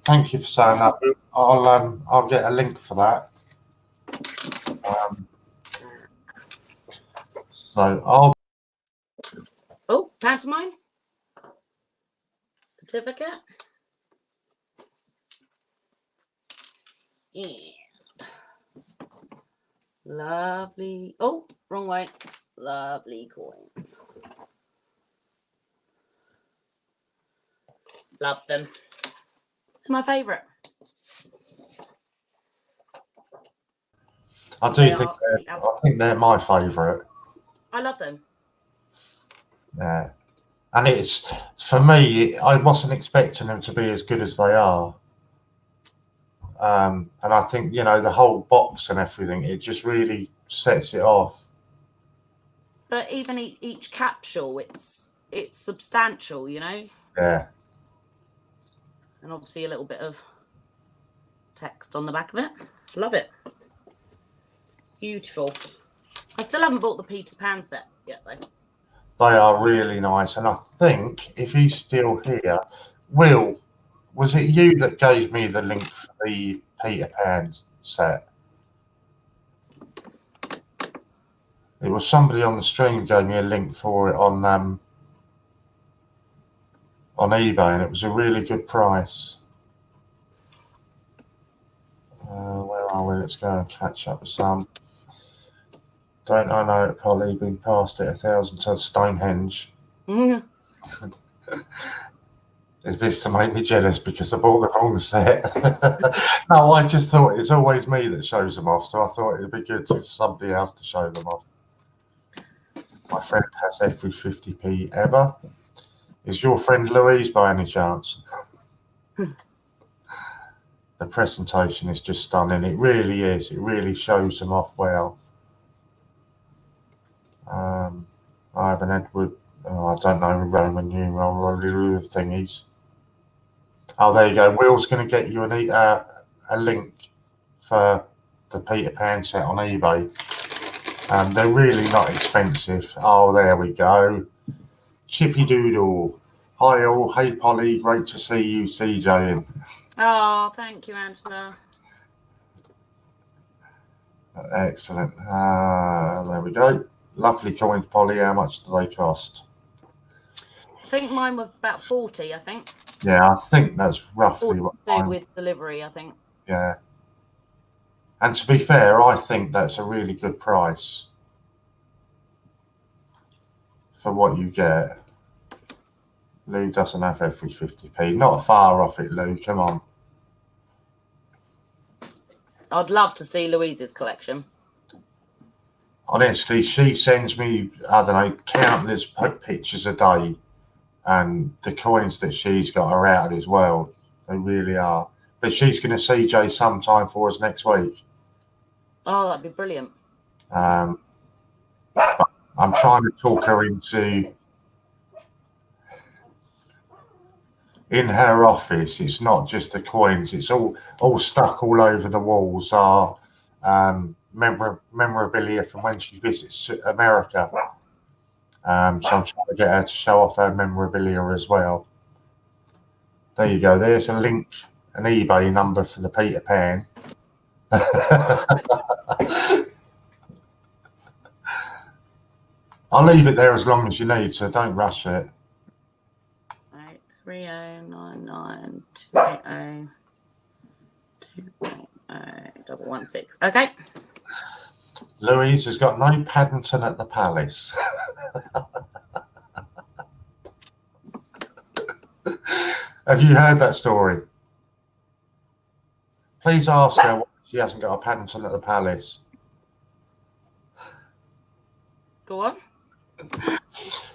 Thank you for saying that. I'll get a link for that. So I'll. Oh, pantomimes. Certificate. Yeah. Lovely. Oh, wrong way. Lovely coins. Love them. They're my favourite. I think they're my favourite. I love them. Yeah, and it's for me. I wasn't expecting them to be as good as they are. And I think the whole box and everything. It just really sets it off. But even each capsule, it's substantial, Yeah. And obviously a little bit of text on the back of it. Love it. Beautiful. I still haven't bought the Peter Pan set yet, though. They are really nice, and I think if he's still here, Will, was it you that gave me the link for the Peter Pan set. It was somebody on the stream gave me a link for it on eBay, and it was a really good price. Where are we? Let's go and catch up with some. Don't I know it, Polly? Been past it 1,000 to Stonehenge. Is this to make me jealous because I bought the wrong set? No, I just thought it's always me that shows them off, so I thought it'd be good to somebody else to show them off. My friend has every 50p ever. Is your friend Louise by any chance? The presentation is just stunning. It really is. It really shows them off well. I have an Edward. Oh, I don't know, Roman numeral or little thingies. Oh, there you go. Will's going to get you a link for the Peter Pan set on eBay. They're really not expensive. Oh, there we go. Chippy Doodle. Hi all. Hey Polly. Great to see you, CJ. Oh, thank you, Angela. Excellent. There we go. Lovely coins, Polly. How much do they cost? I think mine was about 40, I think. Yeah, I think that's roughly what mine, with delivery, I think. Yeah. And to be fair, I think that's a really good price for what you get. Lou doesn't have every 50p. Not far off it, Lou. Come on. I'd love to see Louise's collection. Honestly, she sends me, I don't know, countless pictures a day. And the coins that she's got are out of this world. They really are. But she's going to CJ sometime for us next week. Oh, that'd be brilliant. But I'm trying to talk her into... In her office, it's not just the coins. It's all stuck all over the walls are memorabilia from when she visits America. So I'm trying to get her to show off her memorabilia as well. There you go. There's a link, an eBay number for the Peter Pan. I'll leave it there as long as you need, so don't rush it. 3099280280 Okay. Louise has got no Paddington at the Palace. Have you heard that story? Please ask her why she hasn't got a Paddington at the Palace. Go on.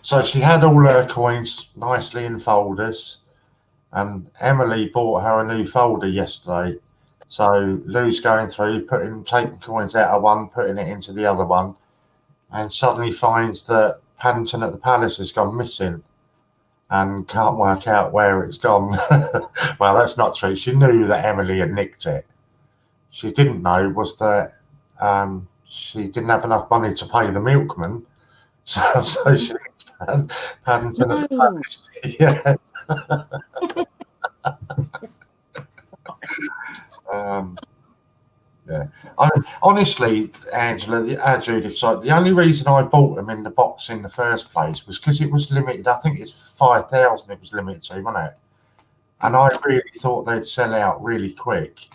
So she had all her coins nicely in folders, and Emily bought her a new folder yesterday. So Lou's going through, taking coins out of one, putting it into the other one, and suddenly finds that Paddington at the Palace has gone missing and can't work out where it's gone. Well, that's not true. She knew that Emily had nicked it. She didn't know was that she didn't have enough money to pay the milkman. So she nicked Paddington at the Palace. Yeah. Yeah. Honestly, Angela, Judith, so the only reason I bought them in the box in the first place was because it was limited. I think it's 5,000 it was limited to, wasn't it? And I really thought they'd sell out really quick.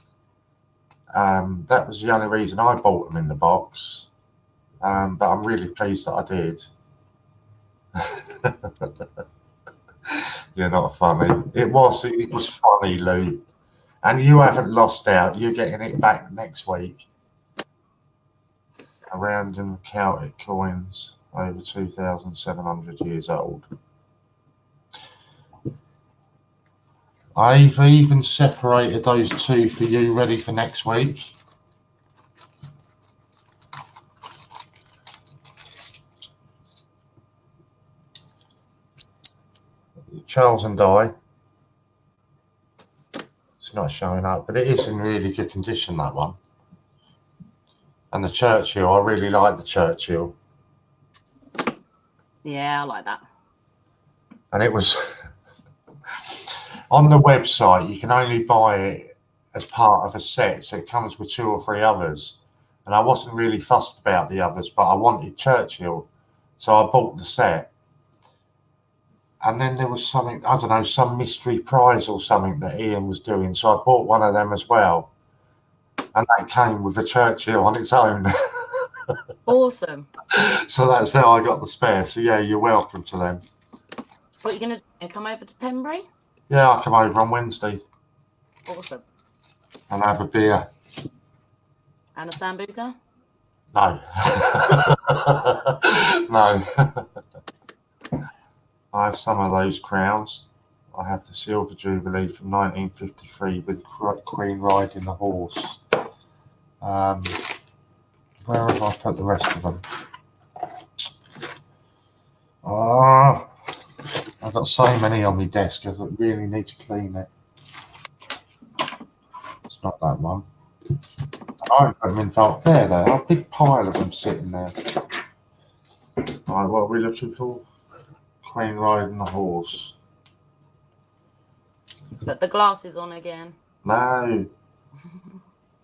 That was the only reason I bought them in the box. But I'm really pleased that I did. You're not funny. It was funny, Lou. And you haven't lost out. You're getting it back next week. A random Celtic coins over 2,700 years old. I've even separated those two for you, ready for next week. Charles and Di. It's not showing up, but it is in really good condition, that one. And the Churchill, I really like the Churchill. Yeah, I like that. And it was on the website, you can only buy it as part of a set, so it comes with 2 or 3 others. And I wasn't really fussed about the others, but I wanted Churchill, so I bought the set. And then there was something, I don't know, some mystery prize or something that Ian was doing, so I bought one of them as well. And that came with the Churchill on its own. Awesome. So that's how I got the spare. So yeah, you're welcome to them. What are you going to do? Come over to Pembury? Yeah, I'll come over on Wednesday Awesome. and have a beer. And a Sambuca? No. No. I have some of those crowns. I have the Silver Jubilee from 1953 with Queen riding the horse. Where have I put the rest of them? I've got so many on my desk, I really need to clean it. It's not that one. I put them in fact there, though. A big pile of them sitting there. Right, what are we looking for? Queen riding the horse. Put the glasses on again. No.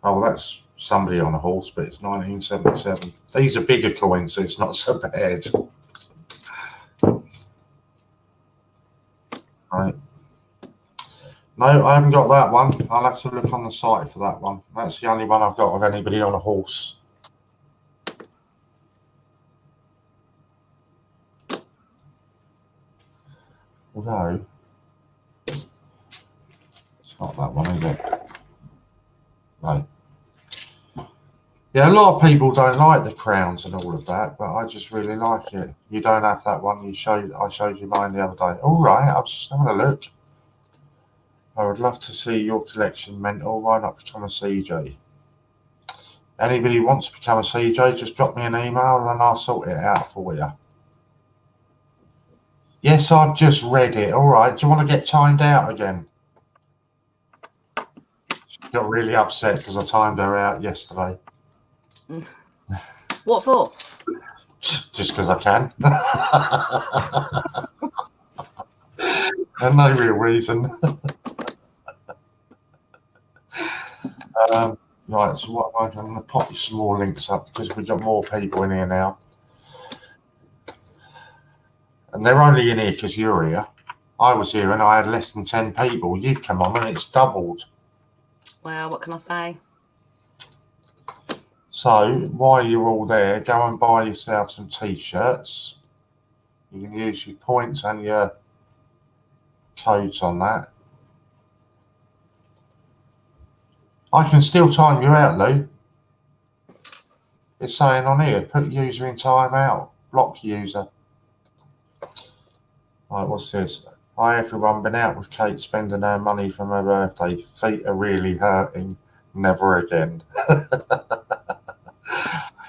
Oh, that's somebody on a horse, but it's 1977. These are bigger coins, so it's not so bad. Right. No, I haven't got that one. I'll have to look on the site for that one. That's the only one I've got of anybody on a horse. Although, it's not that one, is it? No. Yeah, a lot of people don't like the crowns and all of that, but I just really like it. You don't have that one. I showed you mine the other day. All right, I was just having a look. I would love to see your collection, mental. Why not become a CJ? Anybody who wants to become a CJ, just drop me an email and I'll sort it out for you. Yes, I've just read it. All right. Do you want to get timed out again? She got really upset because I timed her out yesterday. What for? Just because I can. And no real reason. Right, so what I'm going to pop you some more links up because we've got more people in here now. And they're only in here because you're here. I was here and I had less than 10 people. You've come on and it's doubled. Well, what can I say? So while you're all there, go and buy yourself some t-shirts. You can use your points and your codes on that. I can still time you out, Lou. It's saying on here, put user in timeout, block user. Right, what's this? Hi everyone, been out with Kate spending her money from her birthday. Feet are really hurting. Never again.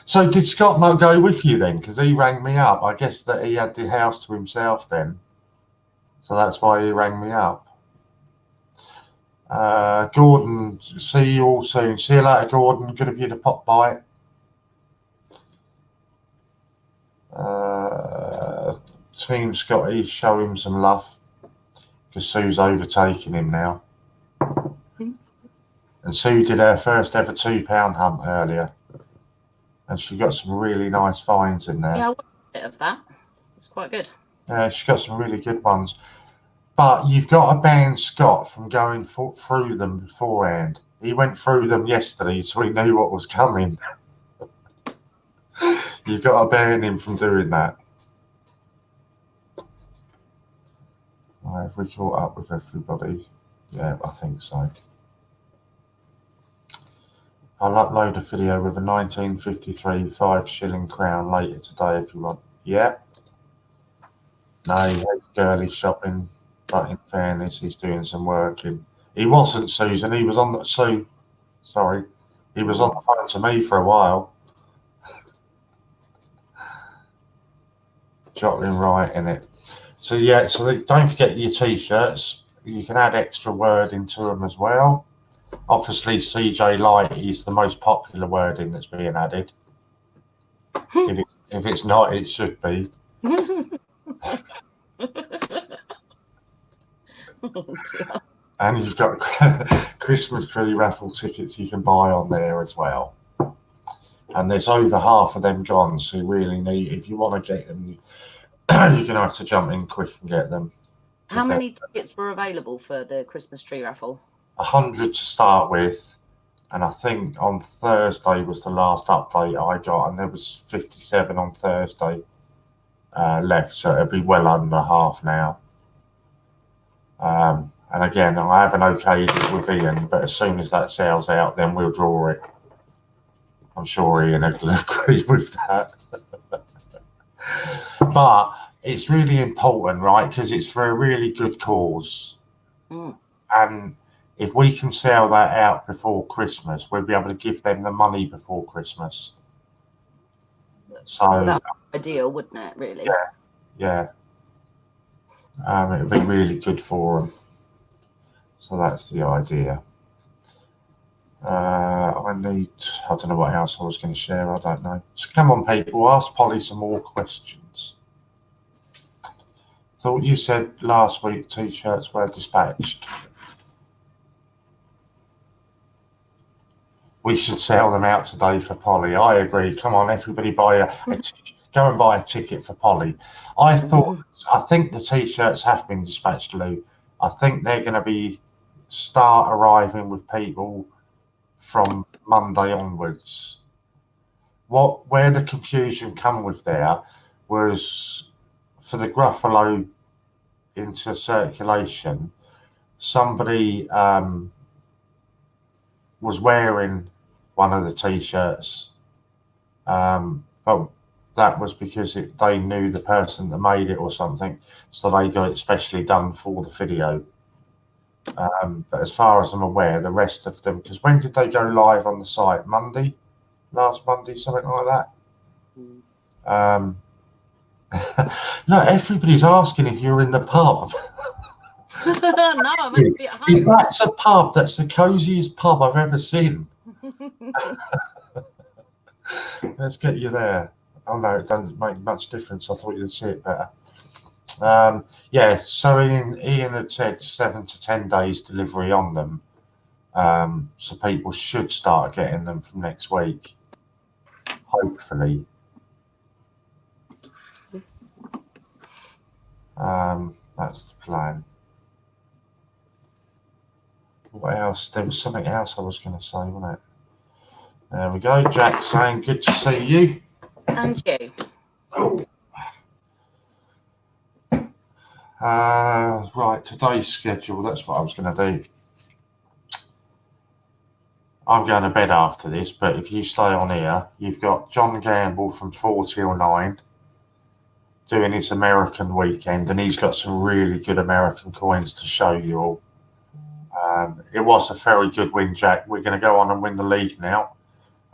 So did Scott not go with you then? Because he rang me up. I guess that he had the house to himself then. So that's why he rang me up. Gordon, see you all soon. See you later, Gordon. Good of you to pop by. Team Scotty, show him some love because Sue's overtaking him now. And Sue did her first ever £2 hunt earlier. And she got some really nice finds in there. Yeah, I watched a bit of that. It's quite good. Yeah, she got some really good ones. But you've got to ban Scott from going through them beforehand. He went through them yesterday, so he knew what was coming. You've got to ban him from doing that. Right, have we caught up with everybody? Yeah, I think so. I'll upload a video with a 1953 5-shilling crown later today if you want. Yeah. No, he hates girly shopping, but in fairness, he's doing some working. He wasn't, Susan. He was on the sorry. He was on the phone to me for a while. Jotting right in it. So yeah, so don't forget your t-shirts. You can add extra wording to them as well. Obviously, CJLighty is the most popular wording that's being added. If it's not, it should be. Oh, dear. And you've got Christmas tree raffle tickets you can buy on there as well. And there's over half of them gone, so you really need, if you want to get them, you're going to have to jump in quick and get them. How many tickets were available for the Christmas tree raffle? 100 to start with, and I think on Thursday was the last update I got, and there was 57 on Thursday left, so it'll be well under half now. And again, I haven't okayed it with Ian, but as soon as that sells out, then we'll draw it. I'm sure Ian will agree with that. But it's really important, right? Because it's for a really good cause. And if we can sell that out before Christmas, we'll be able to give them the money before Christmas. So that would be ideal, wouldn't it, really? Yeah. It would be really good for them. So that's the idea. I don't know what else I was going to share. I don't know. So come on, people, ask Polly some more questions. Thought you said last week t-shirts were dispatched. We should sell them out today for Polly. I agree. Come on, everybody, go and buy a ticket for Polly. I think the t-shirts have been dispatched, Lou. I think they're going to start arriving with people from Monday onwards. Where the confusion come with there was for the Gruffalo into circulation, somebody was wearing one of the t-shirts, but that was because they knew the person that made it or something, so they got it specially done for the video. But as far as I'm aware, the rest of them, because when did they go live on the site? Last Monday, something like that. No, everybody's asking if you're in the pub. No, I'm meant to be at home. If that's a pub, that's the coziest pub I've ever seen. Let's get you there. Oh no, it doesn't make much difference. I thought you'd see it better. Yeah, so Ian had said 7 to 10 days delivery on them. So people should start getting them from next week, hopefully. That's the plan. What else? There was something else I was going to say, wasn't it? There we go. Jack saying, good to see you. And you. Oh. Right, today's schedule, that's what I was going to do. I'm going to bed after this, but if you stay on here, you've got John Gamble from 4 till 9 doing his American weekend, and he's got some really good American coins to show you all. It was a very good win, Jack. We're going to go on and win the league now,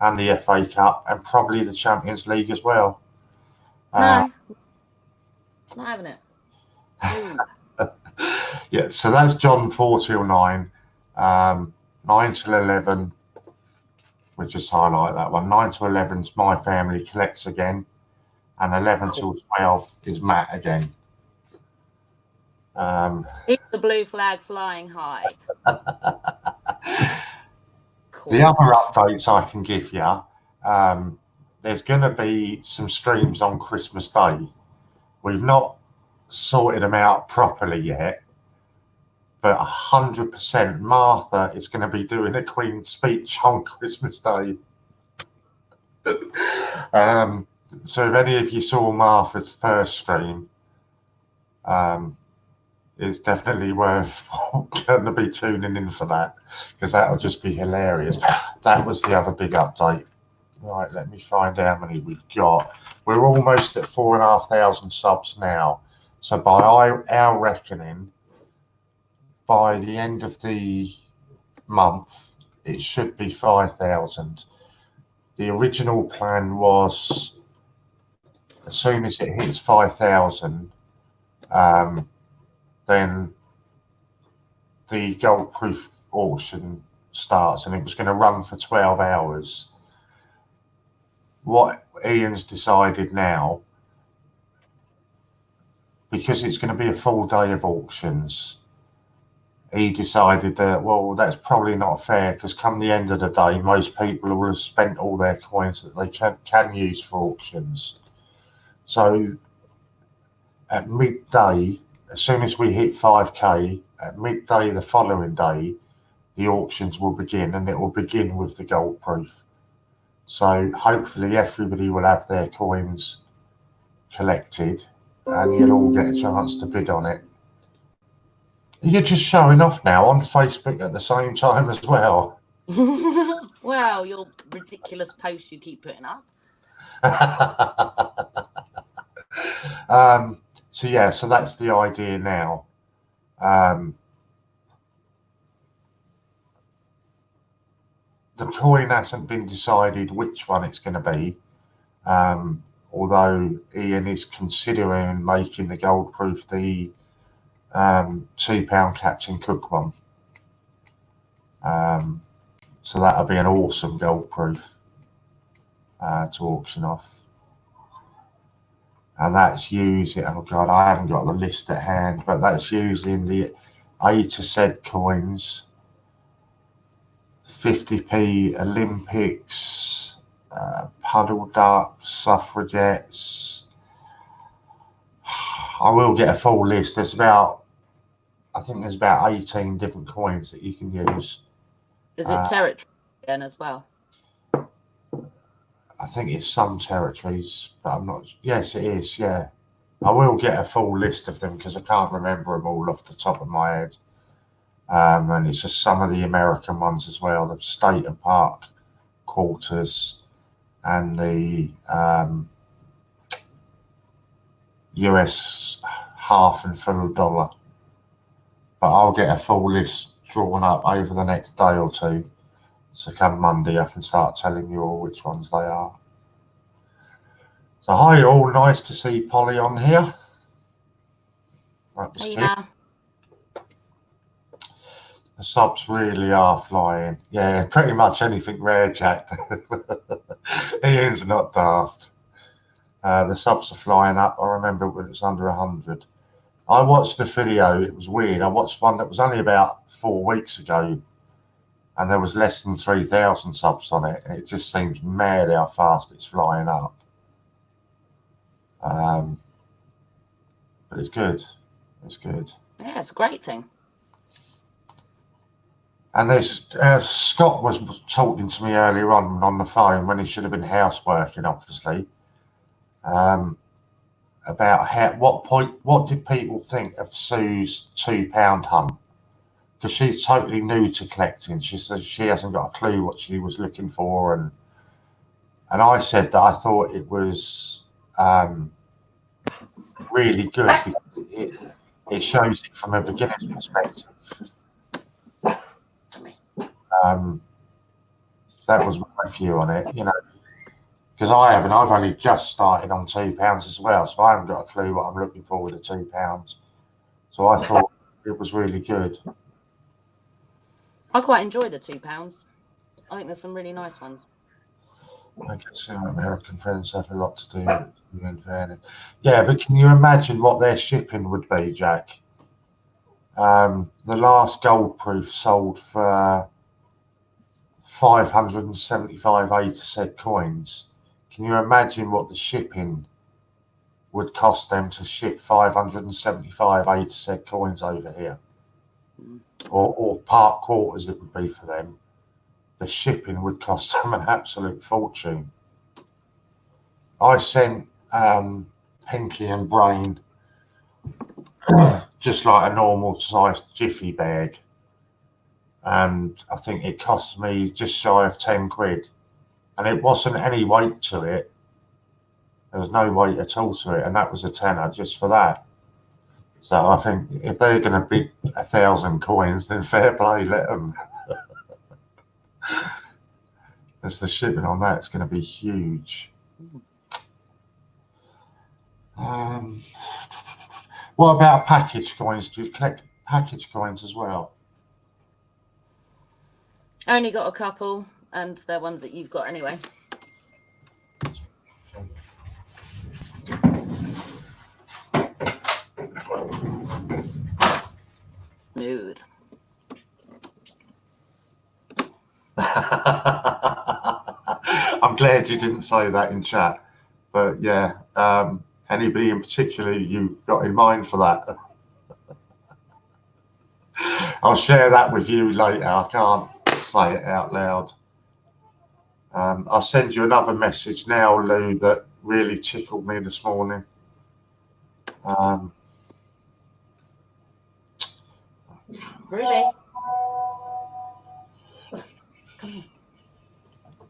and the FA Cup, and probably the Champions League as well. No, not having it. Yeah, so that's John 4 till 9, 9 till 11. We just highlight that one. 9 to 11 is My Family Collects again, and 11 till 12 is Matt again. Keep the blue flag flying high. The other updates I can give you, there's going to be some streams on Christmas Day. We've not sorted them out properly yet, but 100% Martha is going to be doing a Queen's speech on Christmas Day. So if any of you saw Martha's first stream, it's definitely worth going to be tuning in for that, because that'll just be hilarious. That was the other big update. Right, let me find how many we've got. We're almost at 4,500 subs now. So by our reckoning, by the end of the month, it should be 5,000. The original plan was, as soon as it hits 5,000, then the gold proof auction starts, and it was going to run for 12 hours. What Ian's decided now, because it's going to be a full day of auctions, he decided that, well, that's probably not fair because come the end of the day, most people will have spent all their coins that they can use for auctions. So at midday, as soon as we hit 5k, at midday the following day, the auctions will begin, and it will begin with the gold proof. So hopefully everybody will have their coins collected and you'll all get a chance to bid on it. You're just showing off now on Facebook at the same time as well. Well, your ridiculous posts you keep putting up. So yeah, so that's the idea now. The coin hasn't been decided which one it's going to be, although Ian is considering making the gold proof the £2 Captain Cook one. So that'll be an awesome gold proof to auction off. And that's using, oh God, I haven't got the list at hand, but that's using the A to Z coins, 50p Olympics, Puddle Ducks, Suffragettes. I will get a full list. I think there's about 18 different coins that you can use. Is it territory again as well? I think it's some territories, but I'm not. Yes, it is. Yeah, I will get a full list of them because I can't remember them all off the top of my head. And it's just some of the American ones as well, the state and park quarters and the US half and full dollar. But I'll get a full list drawn up over the next day or two. So come Monday, I can start telling you all which ones they are. So hi all, nice to see Polly on here. Hey now. The subs really are flying. Yeah, pretty much anything rare, Jack. Ian's not daft. The subs are flying up. I remember when it was under 100. I watched the video. It was weird. I watched one that was only about 4 weeks ago, and there was less than 3,000 subs on it. And it just seems mad how fast it's flying up. But it's good. It's good. Yeah, it's a great thing. And there's Scott was talking to me earlier on the phone when he should have been houseworking, obviously, about what did people think of Sue's £2 hunt? Because she's totally new to collecting. She says she hasn't got a clue what she was looking for, and I said that I thought it was really good because it shows it from a beginner's perspective. That was my view on it, you know, because I've only just started on £2 as well, so I haven't got a clue what I'm looking for with the £2. So I thought it was really good. I quite enjoy the £2. I think there's some really nice ones. I guess our American friends have a lot to do with it, in fairness. Yeah, but can you imagine what their shipping would be, Jack? The last gold proof sold for 575 A to Z coins. Can you imagine what the shipping would cost them to ship 575 A to Z coins over here? Or park quarters it would be for them. The shipping would cost them an absolute fortune. I sent Pinky and Brain just like a normal sized jiffy bag, and I think it cost me just shy of 10 quid, and it wasn't any weight to it. There was no weight at all to it, and that was a tenner just for that. So I think if they're going to bid 1,000 coins, then fair play, let them. As the shipping on that is going to be huge. What about package coins? Do you collect package coins as well? I only got a couple, and they're ones that you've got anyway. Smooth. I'm glad you didn't say that in chat. But yeah, anybody in particular you got in mind for that? I'll share that with you later. I can't say it out loud. I'll send you another message now, Lou, that really tickled me this morning. Ruby. Come on.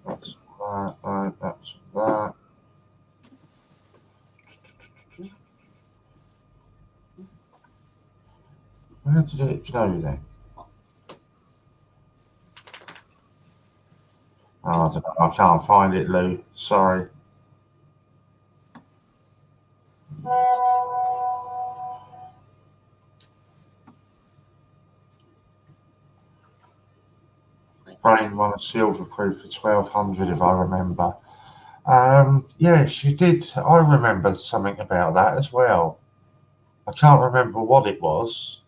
That's that, that's that. Where did it go then? Oh, I don't know. I can't find it, Lou. Sorry. Brain won a silver proof for 1200, if I remember. Yes, you did. I remember something about that as well. I can't remember what it was.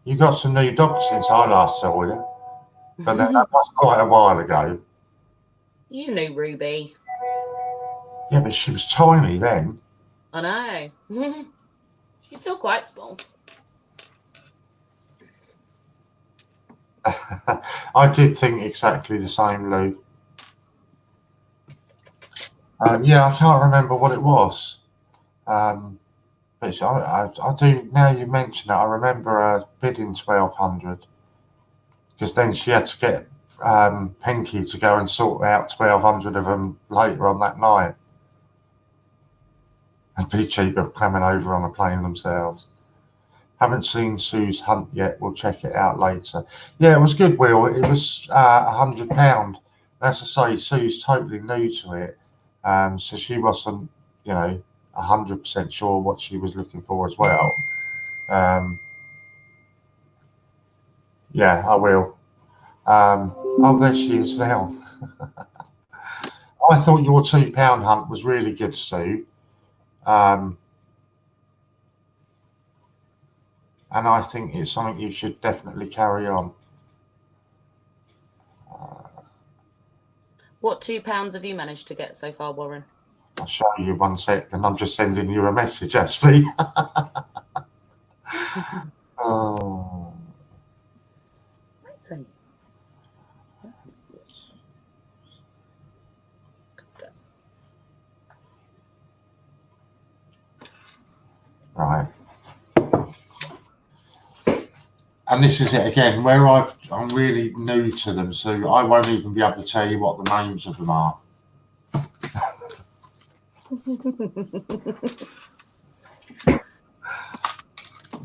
You got some new dogs since I last saw you, but that was quite a while ago. You knew Ruby. Yeah, but she was tiny then. I know. She's still quite small. I did think exactly the same, Lou. Yeah, I can't remember what it was. But I do, now you mention it, I remember her bidding 1200 because then she had to get Pinky to go and sort out 1200 of them later on that night. And be cheaper coming over on a plane themselves. Haven't seen Sue's hunt yet. We'll check it out later. Yeah, it was good, Will. It was £100. As I say, Sue's totally new to it. So she wasn't, 100% sure what she was looking for as well. Yeah, I will. Oh, there she is now. I thought your £2 hunt was really good, Sue. And I think it's something you should definitely carry on. What £2 have you managed to get so far, Warren? I'll show you 1 second. I'm just sending you a message, actually. Oh. Let's see. Right. And this is it again, where I'm really new to them, so I won't even be able to tell you what the names of them are.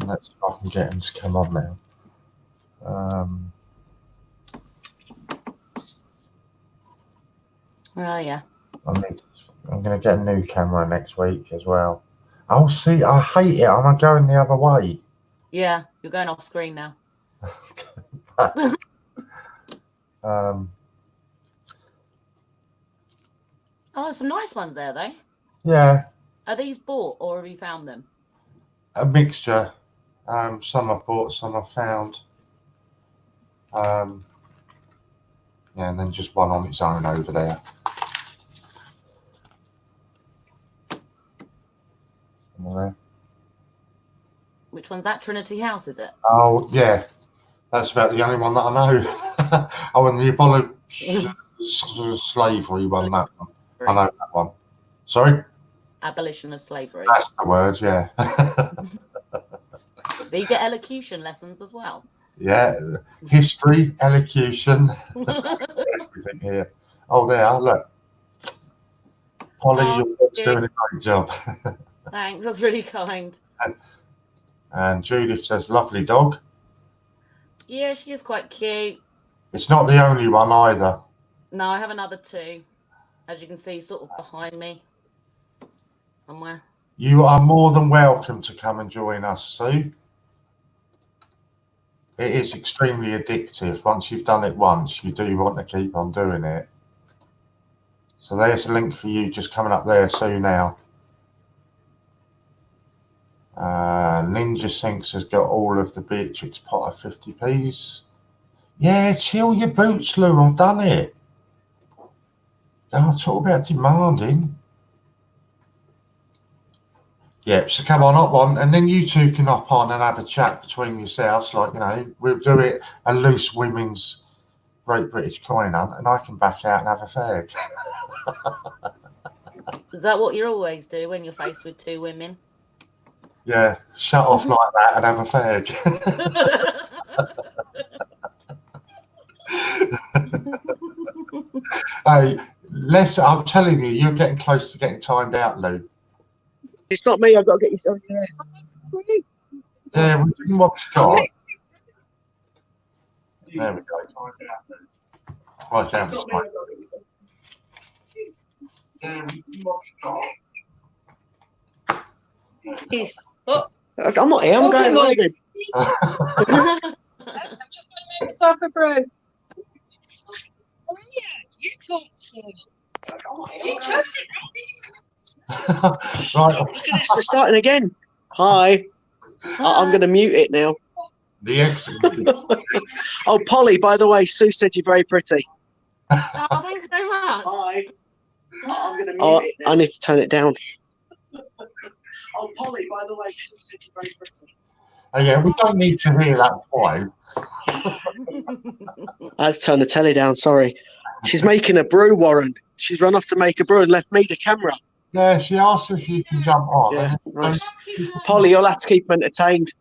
Let's see if I can get them to come on now. Oh, yeah. I'm going to get a new camera next week as well. Oh, see, I hate it. I'm going the other way. Yeah, you're going off screen now. Oh, there's some nice ones there, though. Yeah. Are these bought or have you found them? A mixture. Some I've bought, some I've found. Yeah, and then just one on its own over there. Which one's that? Trinity House, is it? Oh, yeah. That's about the only one that I know. Oh, and the Apollo slavery one, that one. I know that one. Sorry? Abolition of slavery. That's the word, yeah. Do you get elocution lessons as well? Yeah. History, elocution, everything here. Oh, there, look. Polly, you're doing a great job. Thanks, that's really kind. And Judith says, lovely dog. Yeah, she is quite cute. It's not the only one either. No, I have another two, as you can see, sort of behind me somewhere. You are more than welcome to come and join us, Sue. It is extremely addictive. Once you've done it once, you do want to keep on doing it. So there's a link for you just coming up there, Sue, now. Ninja Sinks has got all of the Beatrix Potter 50p's. Yeah, chill your boots, Lou. I've done it. Oh, talk about demanding. Yeah, so come on, hop on, and then you two can hop on and have a chat between yourselves. Like, you know, we'll do it a loose women's Great British Coin Hunt, and I can back out and have a fag. Is that what you always do when you're faced with two women? Yeah, shut off like that and have a fag. Hey, I'm telling you, you're getting close to getting timed out, Lou. It's not me. I've got to get you something there. Yeah, we didn't what we've got. There we go. Right down the spine. Peace. Oh, I'm not here. I'm Okay, going to Mike. London. I'm just going to make myself a brew. Oh, yeah, you talked to him. You chose it. Right. Look at this. We're starting again. Hi. I'm going to mute it now. The exit. Oh, Polly, by the way, Sue said you're very pretty. Oh, thanks very much. Hi. I'm going to mute it now. I need to turn it down. Oh, Polly, by the way, Sue said you're very pretty. Oh, yeah, we don't need to hear that twice. I had to turn the telly down, sorry. She's making a brew, Warren. She's run off to make a brew and left me the camera. Yeah, she asked if you can jump on. Yeah, nice. Polly, you'll have to keep them entertained.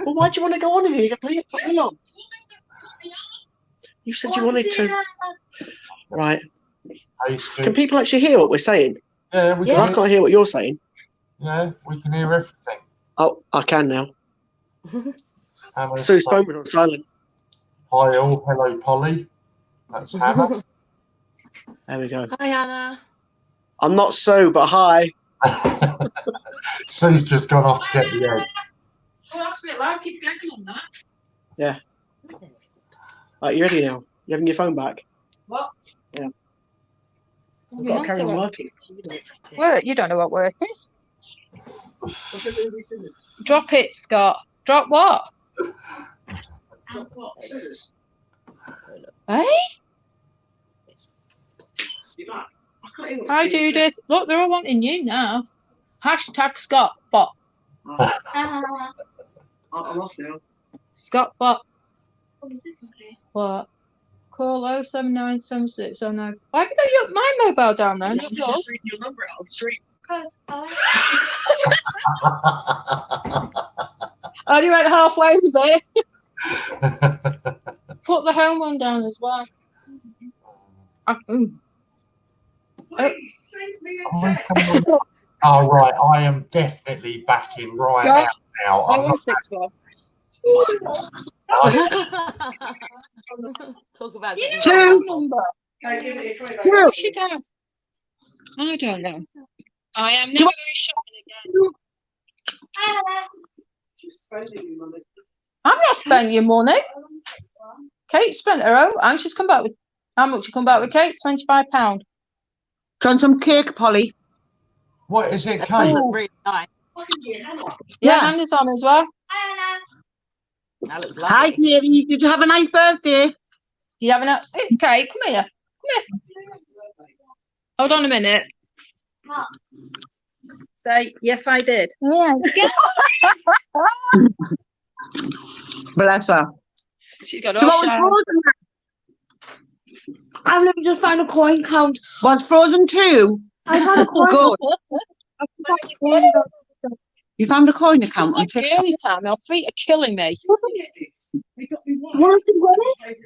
Well, why do you want to go on here? You can put me on. You said you wanted to. Right. Hey, Can people actually hear what we're saying? Yeah, we I can. can't hear what you're saying. Yeah, we can hear everything. Oh, I can now. Hannah's Sue's phone was on silent. Hi all, hello Polly. That's Hannah. There we go. Hi, Anna. I'm not Sue, but hi. Sue's just gone off to get the egg. Oh, that's a bit loud. Keep going on that. Yeah. Right, you ready now? You having your phone back? What? Yeah. I've got to carry on working. Work? You don't know what work is. Drop it, Scott. Drop what? Scissors. Hey? Hi, Judith. Look, they're all wanting you now. Hashtag Scott Bot. I'm off now. Scott Bot. What? Call 0797609. Why have you got my mobile down there? Not yours. Just reading your number out on the street. I only went halfway with it. Put the home one down as well. Oh right, I am definitely backing right Yeah. out now. I'm not 0164. Talk about You getting know rolled that up. number. Where's she going? I don't know. I am never going shopping again. I'm not spending your money. Kate spent her own, and she's come back with how much? You come back with, Kate? £25. Done some cake, Polly. What is it, That Kate? looked really nice. Yeah, Hannah's on as well. That looks Hi, lovely. dearie. Did you have a nice birthday? Do you have enough? Hey, Kate, come here. Come here. Hold on a minute. Say, yes, I did. Yeah. Bless her. She's got So all what was shy. Frozen? I've never just found a coin count. Was Frozen 2? I found a coin. Good. You found a coin account Just on like TikTok. girly time. My feet are killing me. Want to win it?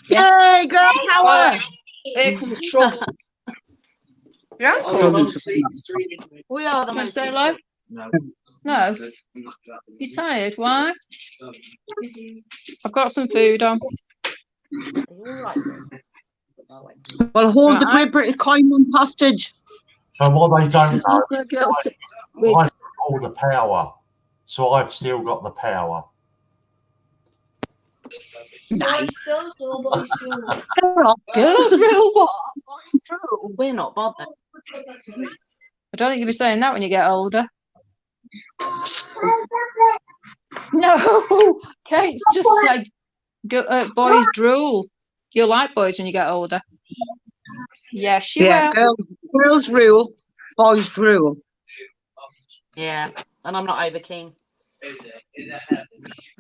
Hey, girl power. Right. Here comes trouble. Yeah? We are the Can I most say hello? secret. No. You tired? Why? I've got some food on. Are you all right, Lou? Oh, wait. Well, hold the Right. Great British Coin Hunt hostage. But what they don't know, The girls to- I've got all the power. So I've still got the power. Nice. Girls rule what? Boys rule. We're not bothered. I don't think you'll be saying that when you get older. No, Kate's just said boys drool. You'll like boys when you get older. Yes, she Yeah, will. girls rule, boys drool. Yeah, and I'm not over keen.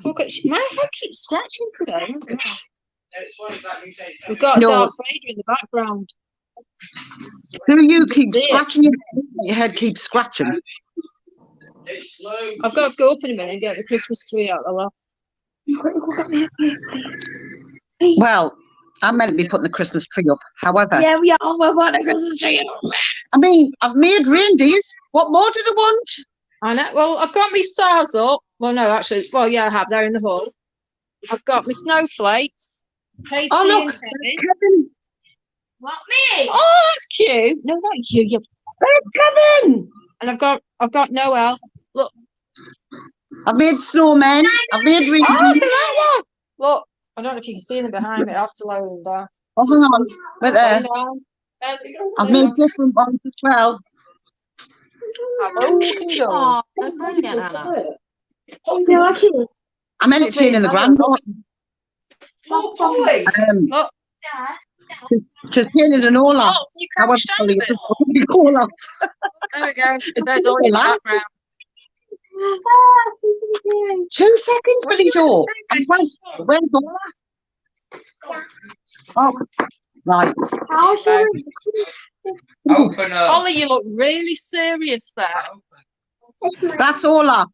Look at my head keeps scratching today. We've got No. Darth Vader in the background. Do you Just keep see it. scratching your head? Your head keeps scratching. I've got to go up in a minute and get the Christmas tree out of the loft. Well, I'm meant to be putting the Christmas tree up. However, Yeah, we are. Oh, we're putting the Christmas tree up. I mean, I've made reindeers. What more do they want? I know. Well, I've got my stars up. Well, no, actually, well, yeah, I have. They're in the hall. I've got my snowflakes. Katie Oh, and look, Kevin. Kevin. What, me? Oh, that's cute. No, not you. You. Kevin. And I've got Noel. Look. I've made snowmen. I've made Oh, reindeers. look at that one. Look. I don't know if you can see them behind me. I have to lower them down. Oh, hang on. Right there. Down. I've made different ones as well. Oh, can you go? Oh, they're brilliant, Hannah. I'm entertaining the granddaughter. Look. She's painted an all off. Oh, you However, crouched down a bit. it's all off. There we go. There's all in the background. 2 seconds, Billy Joe. Where's Dora? Oh, right. Open up. Ollie, you look really serious there. That's all up.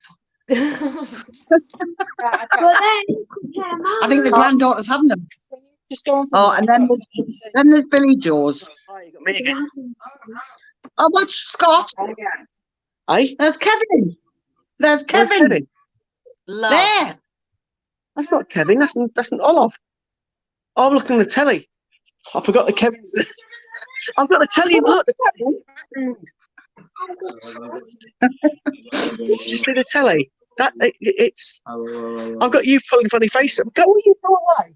Right, I think the granddaughter's having them. just go on. Oh, and then there's Billy Joe's. Oh, you got me again. Oh, watch Scott. Hey? There's Kevin. There's Where's Kevin. Love. There. That's not Kevin. That's an Olaf. Oh, I'm looking at the telly. I forgot the Kevin's. I've got the telly. Look, the telly. Did you see the telly? It's. I've got you pulling funny face. Go away.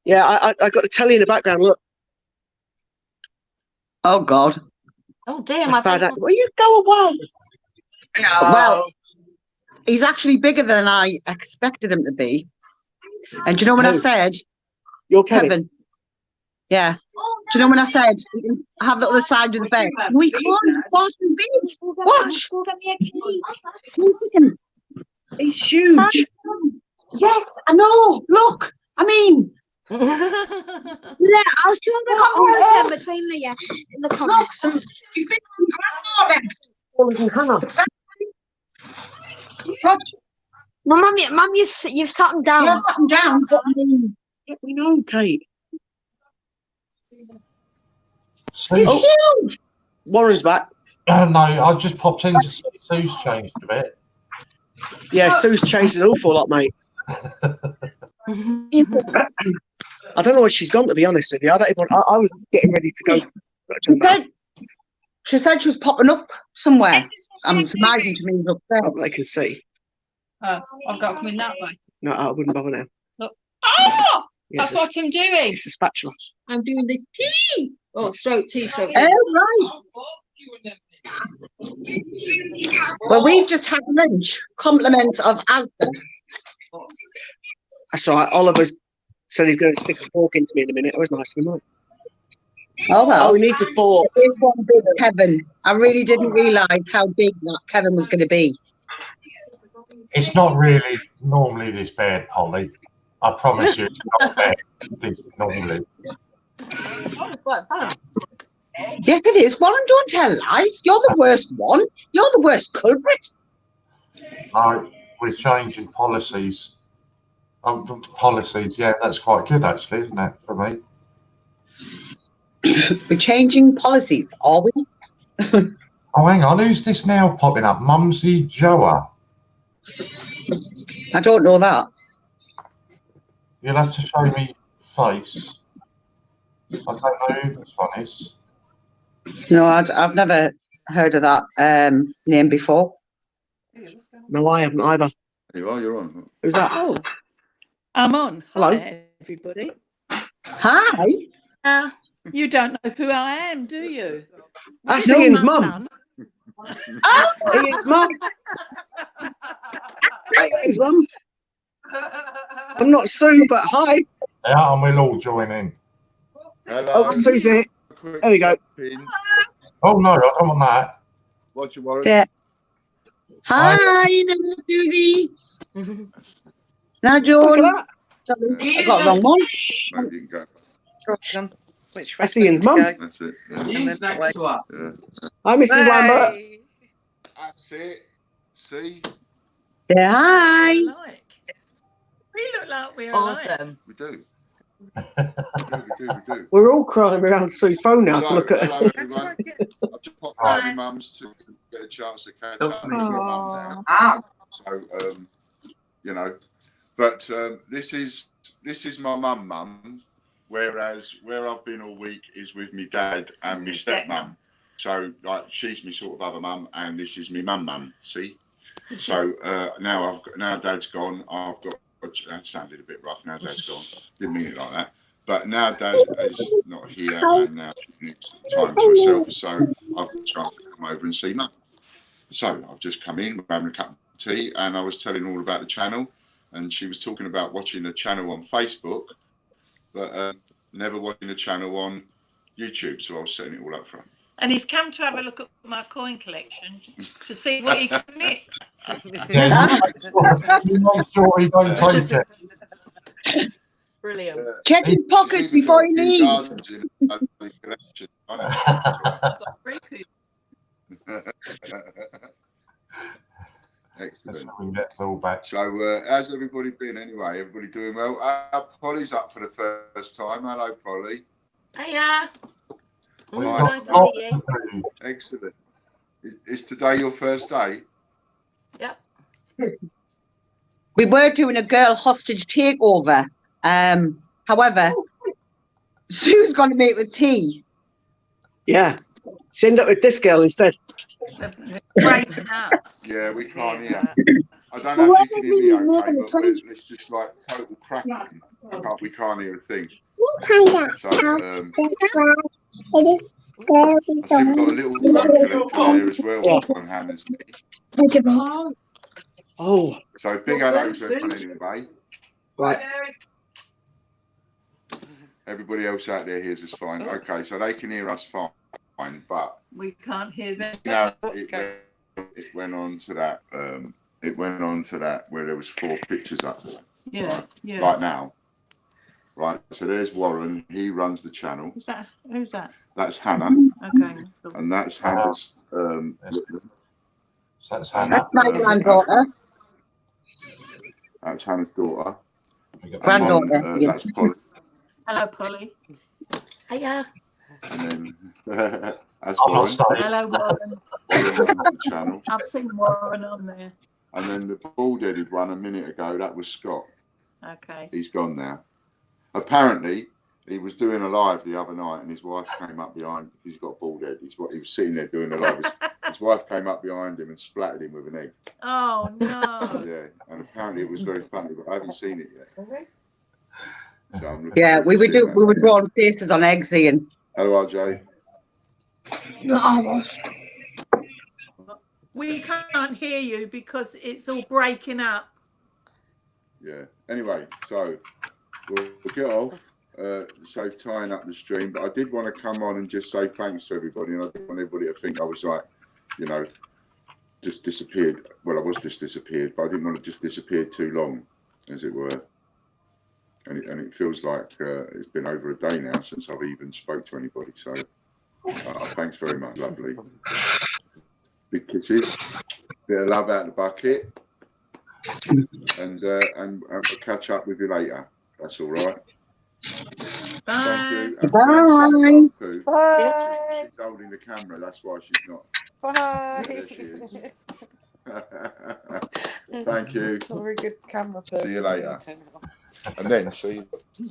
Yeah, I got the telly in the background. Look. Oh, God. Oh dear, my That's bad. face. Will you go away? Well, he's actually bigger than I expected him to be. And do you know when I Who? said, You're Kevin. Yeah. Do you know when I said, you can have the other side of the bed? No, he can't. He's far too big. Watch. 2 seconds. He's huge. Yes, I know. Look. I mean, Yeah, I'll show the comparison between the in the comments. look. He's bigger than Grandma. Watch. No, Mum, you've sat him down. You've sat him down. But I mean, Yeah, we know, Kate. Sue's, he's huge. Warren's back. no, I just popped in to see Sue's changed a bit. Yeah, Sue's changed an awful lot, mate. I don't know where she's gone, to be honest with you. I was getting ready to go. She said she was popping up somewhere. I'm surmising she means up there. I can see. Oh, I've got to come in that way. No, I wouldn't bother now. Oh, Yeah, that's what I'm doing. it's a spatula. I'm doing the tea. Oh, tea. Oh, right. Well, we've just had lunch. Compliments of Asda. That's all right. Oliver said he's going to stick a fork into me in a minute. It was nice of him. Oh, well. Oh, he needs a fork. There's one big Kevin. I really didn't realise how big that Kevin was going to be. It's not really normally this bad, Polly. I promise you, it's not bad this normally. Oh, it's quite fun. Yes, it is. Warren, don't tell lies. You're the worst one. You're the worst culprit. No, we're changing policies. Policies, yeah, that's quite good actually, isn't it, for me? We're changing policies, are we? Oh, hang on, who's this now popping up? Mumsy Joa. I don't know that. You'll have to show me face. I don't know who this one is. No, I've never heard of that name before. No, I haven't either. You are, you're on. Who's that? Oh, I'm on. Hello. Hi, everybody. Hi. You don't know who I am, do you? That's This is Ian's my mum. son. Oh, Ian's mum. Hi, Ian's mum. I'm not Sue, but hi. Yeah, and we'll all join in. Hello. Oh, Susie. Quick There we go. pin. Oh no, I don't want that. Watch your Warren. yeah. Hi, Nana Susie. Now, Look John. at that. Sorry, I got the wrong one. Maybe you can go. Which That's way do I need Ian's to mum. go? That's it. Yeah. And then that way. Yeah. Hi, Mrs. Lambert. Hey. That's it. See? Say hi. We look like we're alike. Awesome. We do. We do. We're all crying around Sue's phone now to look at her. Hello everyone. I've just popped by my mum's to get a chance to catch up with my mum now. So you know, but this is my mum, whereas where I've been all week is with me dad and my stepmum. So like she's my sort of other mum, and this is me mum. See, so now dad's gone. I've got. That sounded a bit rough. Now dad's gone. Didn't mean it like that. But now dad is not here, and now she needs time to herself. So I've got a chance to come over and see mum. So I've just come in, we're having a cup of tea, and I was telling all about the channel, and she was talking about watching the channel on Facebook, but never watching the channel on YouTube. So I was setting it all up for her. And he's come to have a look at my coin collection to see what he can nick. Yeah, you make sure he don't take it. Brilliant. Check his pockets before he leaves. Excellent. So, how's everybody been anyway? Everybody doing well? Polly's up for the first time. Hello, Polly. Hiya. Hi. Nice to see you. Excellent. Is today your first day? Yep. We were doing a girl hostage takeover. However, Sue's going to make the tea. Yeah. She ended up with this girl instead. Breaking up. Yeah, we can't hear. I don't know if you can hear me okay, but it's just like total cracking. We can't hear a thing. So, I see we've got a little coin collector there as well on Hannah's knee. Oh. So big hello to everyone anyway. Right. Everybody else out there hears us fine. Okay, so they can hear us fine, but we can't hear them. No, it went on to that. It went on to that where there was 4 pictures up. Yeah, right? yeah. Right now. Right. So there's Warren. He runs the channel. Who's that? That's Hannah. Okay. And that's Hannah's. That's Hannah. That's my granddaughter. That's Hannah's daughter. Granddaughter. That's Polly. Hello, Polly. Hiya. And then that's Warren. Hello, Warren. Warren runs the channel. I've seen Warren on there. And then the bald-headed one a minute ago, that was Scott. Okay. He's gone now. Apparently, he was doing a live the other night, and his wife came up behind. He's got a bald head. He was sitting there doing a live. His wife came up behind him and splattered him with an egg. Oh no! Yeah, and apparently it was very funny, but I haven't seen it yet. So yeah, we would draw faces on eggs, Ian. Hello, RJ. We can't hear you because it's all breaking up. Yeah. Anyway, so we'll get off. Safe tying up the stream, but I did want to come on and just say thanks to everybody, and I didn't want everybody to think I was like, you know, just disappeared. Well, I was just disappeared, but I didn't want to just disappear too long, as it were. And it feels like it's been over a day now since I've even spoke to anybody. So thanks very much, lovely. Big kisses, bit of love out the bucket, and we'll catch up with you later. That's all right. Bye. Thank you. Bye. Bye. She's holding the camera. That's why she's not. Bye. Yeah, there she is. Thank you. Not a very good camera person. See you later. And then see,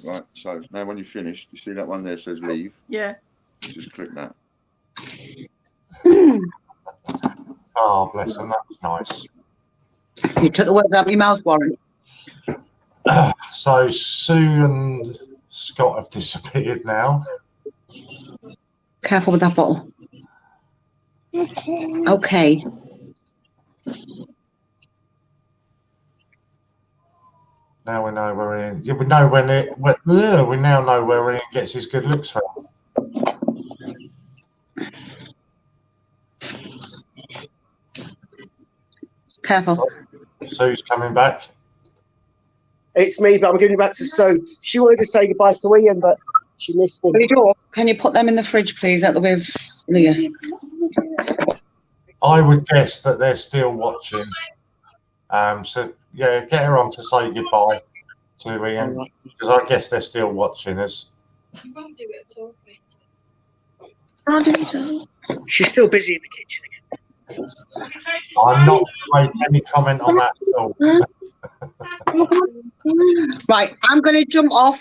right. So now when you finish, you see that one there says leave. Yeah. Just click that. Oh, bless them. That was nice. You took the words out of your mouth, Warren. So Sue and Scott have disappeared now. Careful with that bottle. Okay. Now we know where Ian. Yeah, we know we now know where Ian gets his good looks from. Careful. Sue's coming back. It's me, but I'm giving it back to Sue. She wanted to say goodbye to Ian, but she missed him. Can you put them in the fridge, please, out the way of Leah? I would guess that they're still watching. So yeah, get her on to say goodbye to Ian, because I guess they're still watching us. You won't do it at all. She's still busy in the kitchen again. I'm not going to make any comment on that at all. Right, I'm going to jump off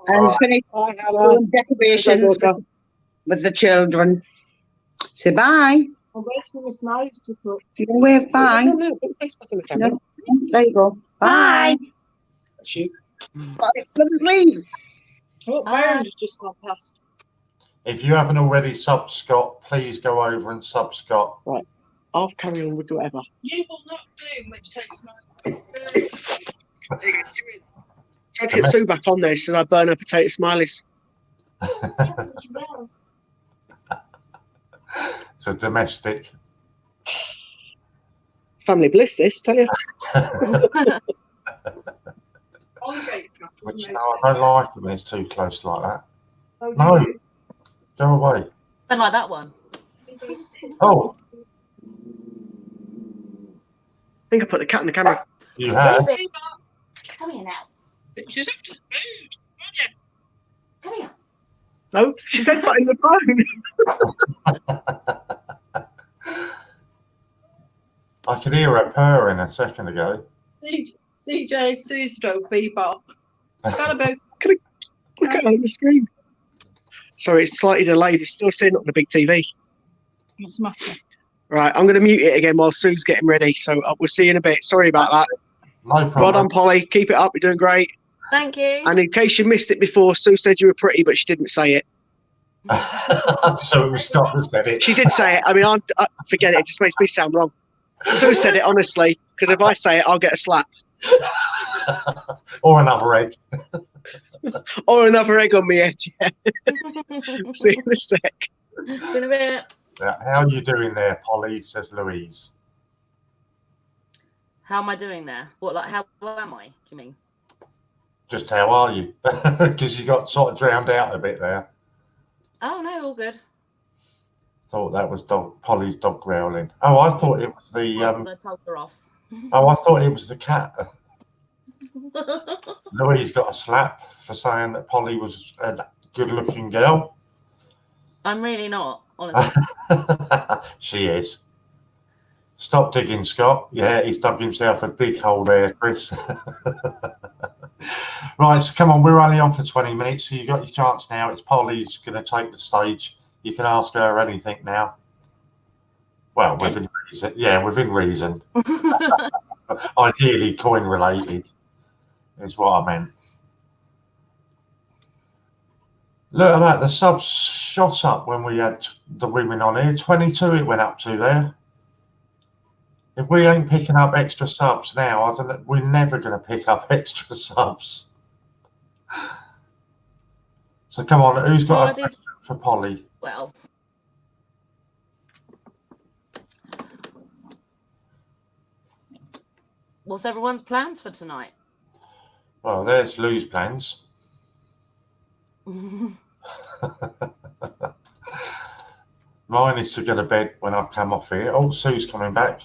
and finish doing decorations with the children. Say bye. I'm waiting for the smiles to talk. You can wave bye. No, There you go. Bye. That's you. Bye. Leave. Oh, Byron's just gone past. If you haven't already subbed Scott, please go over and sub Scott. Right. I'll carry on with whatever. You will not do much taste smiles. Tried to get Sue back on there, so I burn her potato smileys. It's a domestic. It's family bliss, this, tell you. Which, no, I don't like it when it's too close like that. No, go away. I don't like that one. Oh, I think I put the cat in the camera. you have. Come here now. She's after the food. Aren't you? Come here. No, she said put in the phone. I could hear her purring a second ago. CJ, Sue Stroke, Bebop. Caraboo. Look at her on the screen. Sorry, it's slightly delayed. It's still seeing it on the big TV. What's the matter? Right, I'm going to mute it again while Sue's getting ready. So we'll see you in a bit. Sorry about that. No problem. Well done, Polly. Keep it up. You're doing great. Thank you. And in case you missed it before, Sue said you were pretty, but she didn't say it. So it was Scott that said it. She did say it. I mean, I forget it. It just makes me sound wrong. Sue said it, honestly, because if I say it, I'll get a slap. Or another egg. Or another egg on my head, yeah. See you in a sec. See you in a bit. Yeah, how are you doing there, Polly? Says Louise. How am I doing there? What, like, how am I? Do you mean? Just how are you? Because you got sort of drowned out a bit there. Oh no, all good. Thought that was Polly's dog growling. Oh, I thought it was the. I told her off. Oh, I thought it was the cat. Louise got a slap for saying that Polly was a good-looking girl. I'm really not, honestly. She is. Stop digging, Scott. Yeah, he's dug himself a big hole there, Chris. Right, so come on, we're only on for 20 minutes, so you got your chance now. It's Polly's going to take the stage. You can ask her anything now. Well, within reason. Yeah, within reason. Ideally, coin-related is what I meant. Look at that. The subs shot up when we had the women on here. 22 it went up to there. If we ain't picking up extra subs now, I don't know, we're never going to pick up extra subs. So come on, who's got a question for Polly? Well, what's everyone's plans for tonight? Well, there's Lou's plans. Mine is to go to bed when I come off here. Oh, Sue's coming back.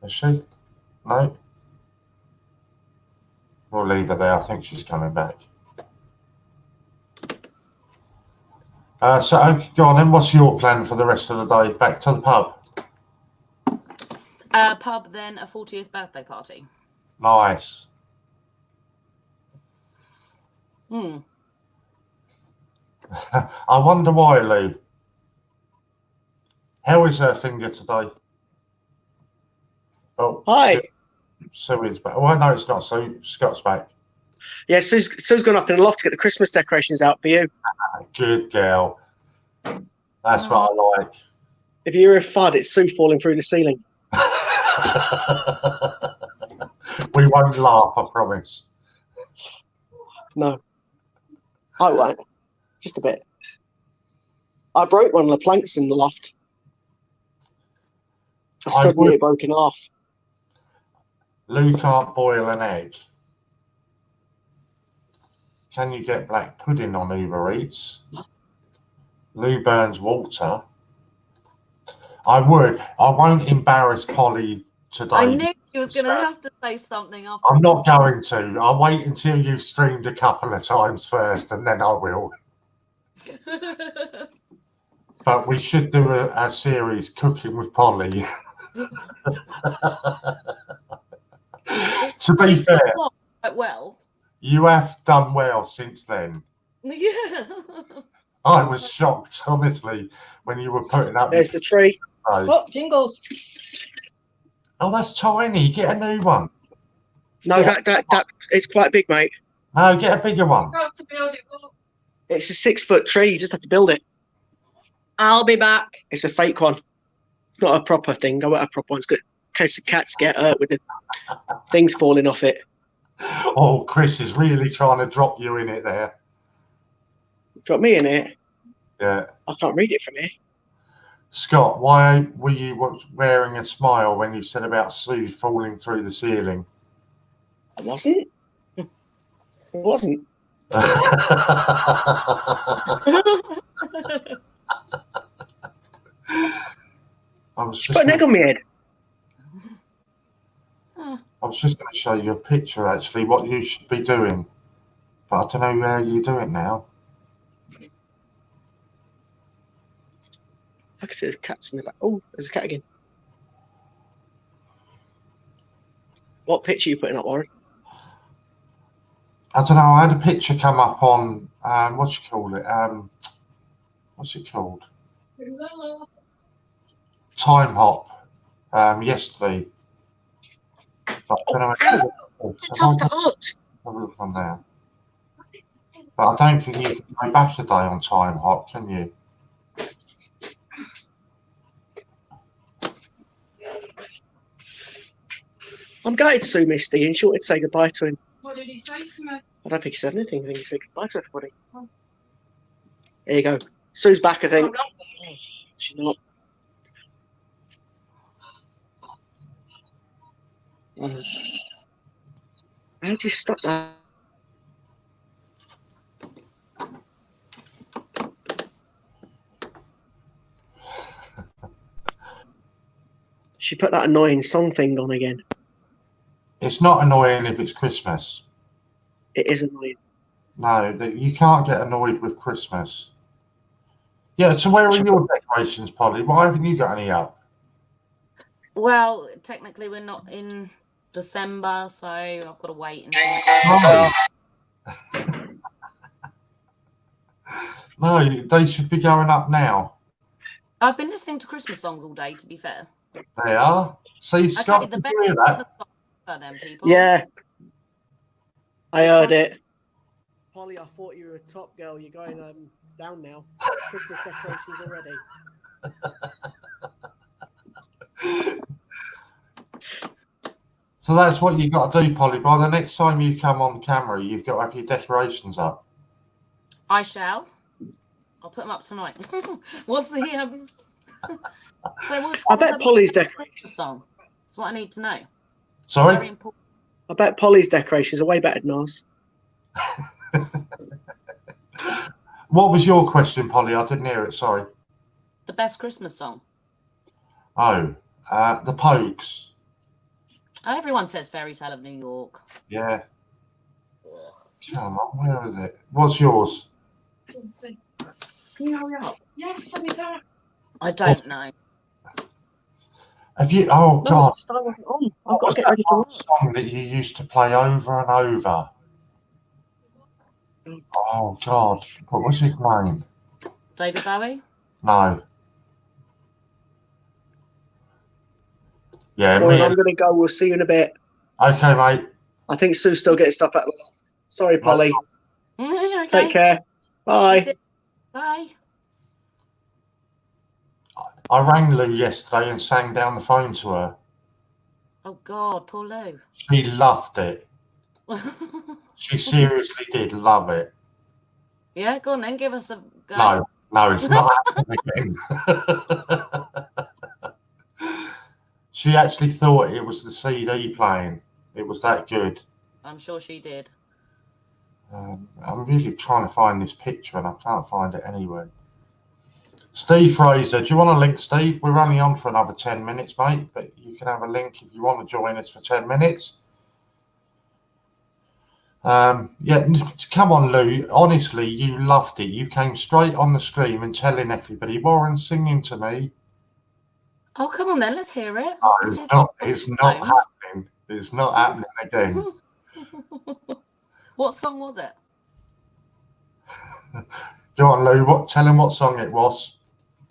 Is she? No. We'll leave her there. I think she's coming back. So, okay, go on then. What's your plan for the rest of the day? Back to the pub? Pub, then a 40th birthday party. Nice. I wonder why, Lou. How is her finger today? Oh, hi. Sue is back. Oh, no, it's not Sue. Scott's back. Yeah, Sue's gone up in the loft to get the Christmas decorations out for you. Good girl. That's what I like. If you hear a thud, it's Sue falling through the ceiling. We won't laugh, I promise. No, I won't. Just a bit. I broke one of the planks in the loft. I stood near it broke in half. Lou can't boil an egg. Can you get black pudding on Uber Eats? Lou burns water. I would. I won't embarrass Polly today. I knew he was going to have to say something after. I'm not going to. I'll wait until you've streamed a couple of times first, and then I will. But we should do a series, Cooking with Polly. To be fair, quite well. You have done well since then. Yeah. I was shocked, honestly, when you were putting up. There's the tree. Oh, jingles. Oh, that's tiny. Get a new one. No, that it's quite big, mate. No, get a bigger one. Got to build it up. It's a 6-foot tree. You just have to build it. I'll be back. It's a fake one. It's not a proper thing. I want a proper one. It's good in case the cats get hurt with the things falling off it. Oh, Chris is really trying to drop you in it there. Drop me in it? Yeah. I can't read it from here. Scott, why were you wearing a smile when you said about Sue falling through the ceiling? I wasn't. It wasn't. I was just put an egg on my head. I was just going to show you a picture, actually, what you should be doing. But I don't know how you do it now. I can see there's cats in the back. Oh, there's a cat again. What picture are you putting up, Warren? I don't know. I had a picture come up on, what you call it? What's it called? Time Hop yesterday. But I don't know. It's off the hut. Have a look on there. But I don't think you can go back a day on Time Hop, can you? I'm gutted Sue missed and she wanted to say goodbye to him. What did he say to me? I don't think he said anything. I think he said goodbye to everybody. There you go. Sue's back, I think. Oh, she's not. How do you stop that? She put that annoying song thing on again. It's not annoying if it's Christmas. It is annoying. No, you can't get annoyed with Christmas. Yeah, so where are your decorations, Polly? Why haven't you got any up? Well, technically we're not in December, so I've got to wait until. No, they should be going up now. I've been listening to Christmas songs all day, to be fair. They are. See, Scott, Okay, the did best you hear that? for them people. Yeah. I heard it. Polly, I thought you were a top girl. You're going down now. Christmas decorations already. So that's what you got to do, Polly. By the next time you come on camera, you've got to have your decorations up. I shall. I'll put them up tonight. What's the I bet Polly's decorations. Song. That's what I need to know. Sorry? Very important. I bet Polly's decorations are way better than ours. What was your question, Polly? I didn't hear it. Sorry. The best Christmas song. Oh, the Pogues. Oh, everyone says Fairy Tale of New York. Yeah. Come on, where is it? What's yours? Can you hurry up? Yes, I'll be back. I don't know. Have you? Oh No, God! the star wasn't on. I've What got was to get that ready for one song that you used to play over and over? Oh God! What was his name? David Bowie? No. Yeah, Well, me. I'm going to go. We'll see you in a bit. Okay, mate. I think Sue's still getting stuff out of the loft. Sorry, Polly. Okay. Take care. Bye. Bye. I rang Lou yesterday and sang down the phone to her. Oh God, poor Lou. She loved it. She seriously did love it. Yeah, go on then, give us a go. No, it's not happening again. She actually thought it was the CD playing. It was that good. I'm sure she did. I'm really trying to find this picture and I can't find it anywhere. Steve Fraser, do you want a link, Steve? We're only on for another 10 minutes, mate, but you can have a link if you want to join us for 10 minutes. Yeah, come on, Lou. Honestly, you loved it. You came straight on the stream and telling everybody, Warren's singing to me. Oh, come on then, let's hear it. No, it's not happening. It's not happening again. What song was it? Go on, Lou. Tell him what song it was.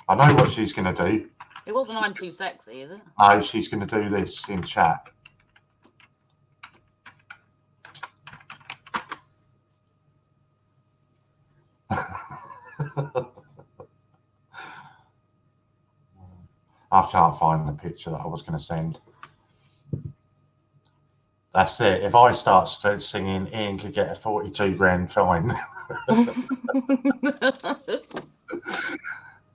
I know what she's going to do. It wasn't I'm Too Sexy, is it? No, she's going to do this in chat. I can't find the picture that I was going to send. That's it. If I start singing, Ian could get a 42 grand fine.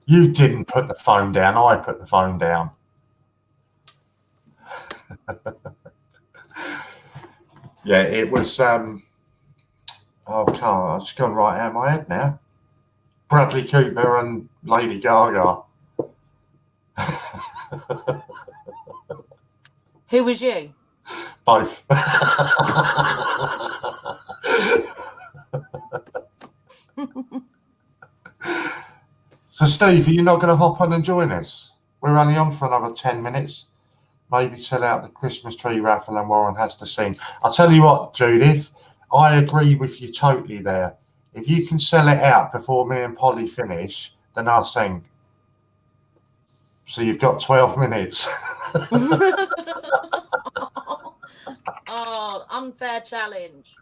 You didn't put the phone down. I put the phone down. Yeah, it was. Oh, God, it's gone right out of my head now. Bradley Cooper and Lady Gaga. Who was you? Both. So, Steve, are you not going to hop on and join us? We're only on for another 10 minutes. Maybe sell out the Christmas tree raffle and Warren has to sing. I'll tell you what, Judith, I agree with you totally there. If you can sell it out before me and Polly finish, then I'll sing. So you've got 12 minutes. Oh, unfair challenge.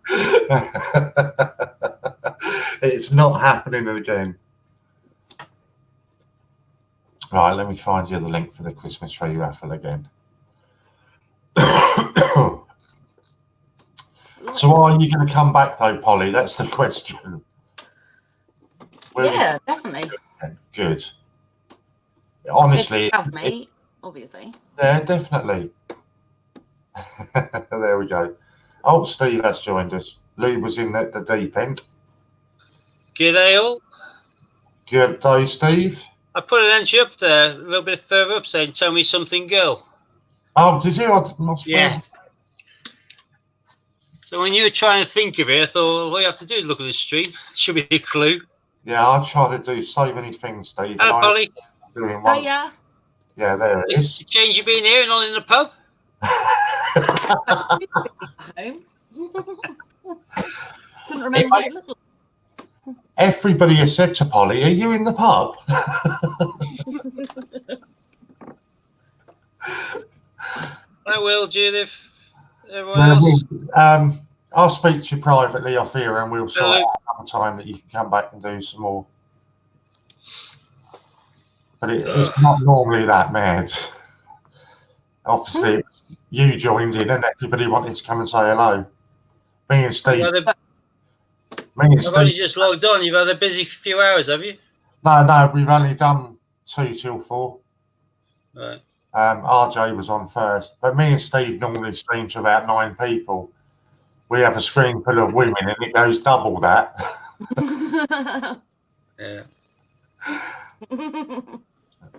It's not happening again. Right, let me find you the link for the Christmas tree raffle again. So are you going to come back though, Polly? That's the question. Yeah, definitely. Good. Honestly, if you have me, obviously. Yeah, definitely. There we go. Oh, Steve has joined us. Lou was in the deep end. G'day all. Good day, Steve. I put an entry up there a little bit further up saying, tell me something, girl. Oh, did you? Yeah. So when you were trying to think of it, I thought, well, all you have to do is look at the stream. Should be a clue. Yeah, I try to do so many things, Steve. Hello, Polly. Oh, yeah. Yeah, there it is. It's a change of being here and not in the pub. Home. Couldn't remember what it looked like. Everybody has said to Polly, are you in the pub? I will, Judith. Everyone else. I'll speak to you privately off here and we'll sort out another time that you can come back and do some more. But it's not normally that mad. Obviously, you joined in and everybody wanted to come and say hello. Me and Steve. I've only just logged on. You've had a busy few hours, have you? No, we've only done 2 till 4. Right. RJ was on first, but me and Steve normally stream to about 9 people. We have a screen full of women and it goes double that. Yeah.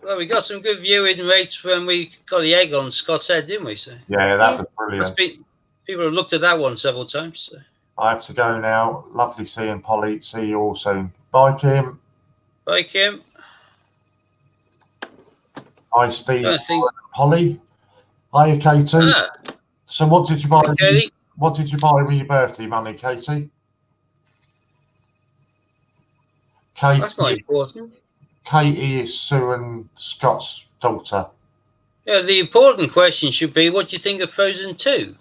Well, we got some good viewing rates when we got the egg on Scott's Head, didn't we? So yeah, that was brilliant. People have looked at that one several times. So. I have to go now. Lovely seeing Polly. See you all soon. Bye, Kim. Bye, Kim. Hi, Steve. Polly. Hi, Katie. Ah. So, what did you buy? Katie. What did you buy with your birthday money, Katie? Katie. That's not important. Katie is Sue and Scott's daughter. Yeah, the important question should be, what do you think of Frozen 2?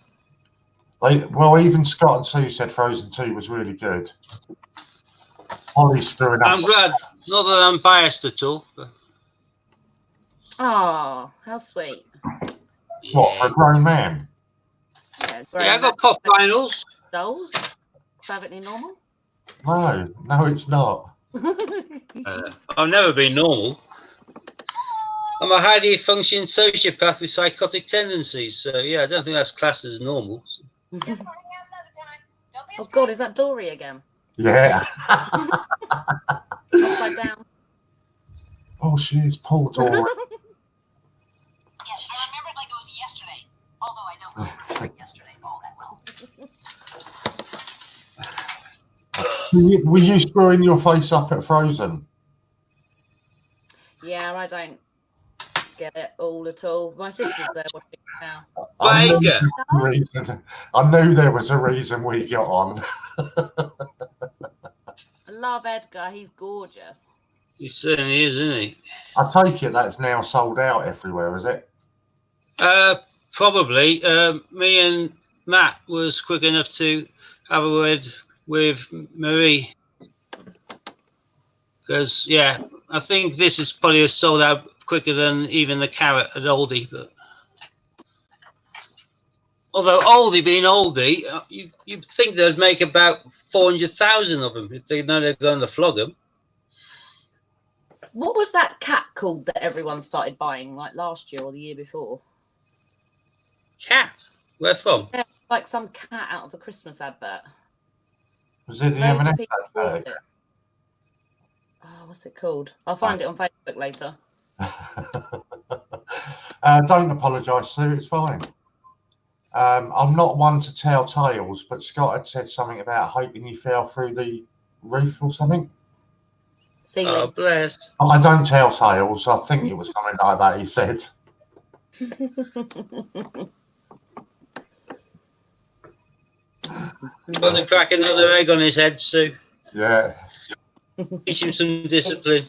Well, even Scott and Sue said Frozen 2 was really good. Polly's screwing up. I'm glad. Not that I'm biased at all. But... Oh, how sweet. What, for a grown man? Yeah, I got pop vinyls. Dolls? Perfectly normal? No, it's not. I've never been normal. I'm a highly functioning sociopath with psychotic tendencies. So, yeah, I don't think that's classed as normal. Oh, God, is that Dory again? Yeah. Upside down. Oh, she is. Poor Dory. Yes, I remember it like it was yesterday. Although I don't remember yesterday all that well. Were you screwing your face up at Frozen? Yeah, I don't get it all at all. My sister's there watching now. I knew there was a reason we got on. I love Edgar. He's gorgeous. He certainly is, isn't he? I take it that's now sold out everywhere, is it? Probably. Me and Matt was quick enough to have a word with Marie. Because, yeah, I think this is probably sold out quicker than even the carrot at Aldi. But although Aldi being Aldi, you'd think they'd make about 400,000 of them if they know they're going to flog them. What was that cat called that everyone started buying, like last year or the year before? Cat? Where from? Yeah, like some cat out of a Christmas advert. Was it the Loads of M&S people bought it. Oh, what's it called? I'll find it on Facebook later. Don't apologise, Sue. It's fine. I'm not one to tell tales, but Scott had said something about hoping you fell through the roof or something. Ceiling. Oh, bless. I don't tell tales. I think it was something like that he said. Got to crack another egg on his head, Sue. Yeah. Teach him some discipline.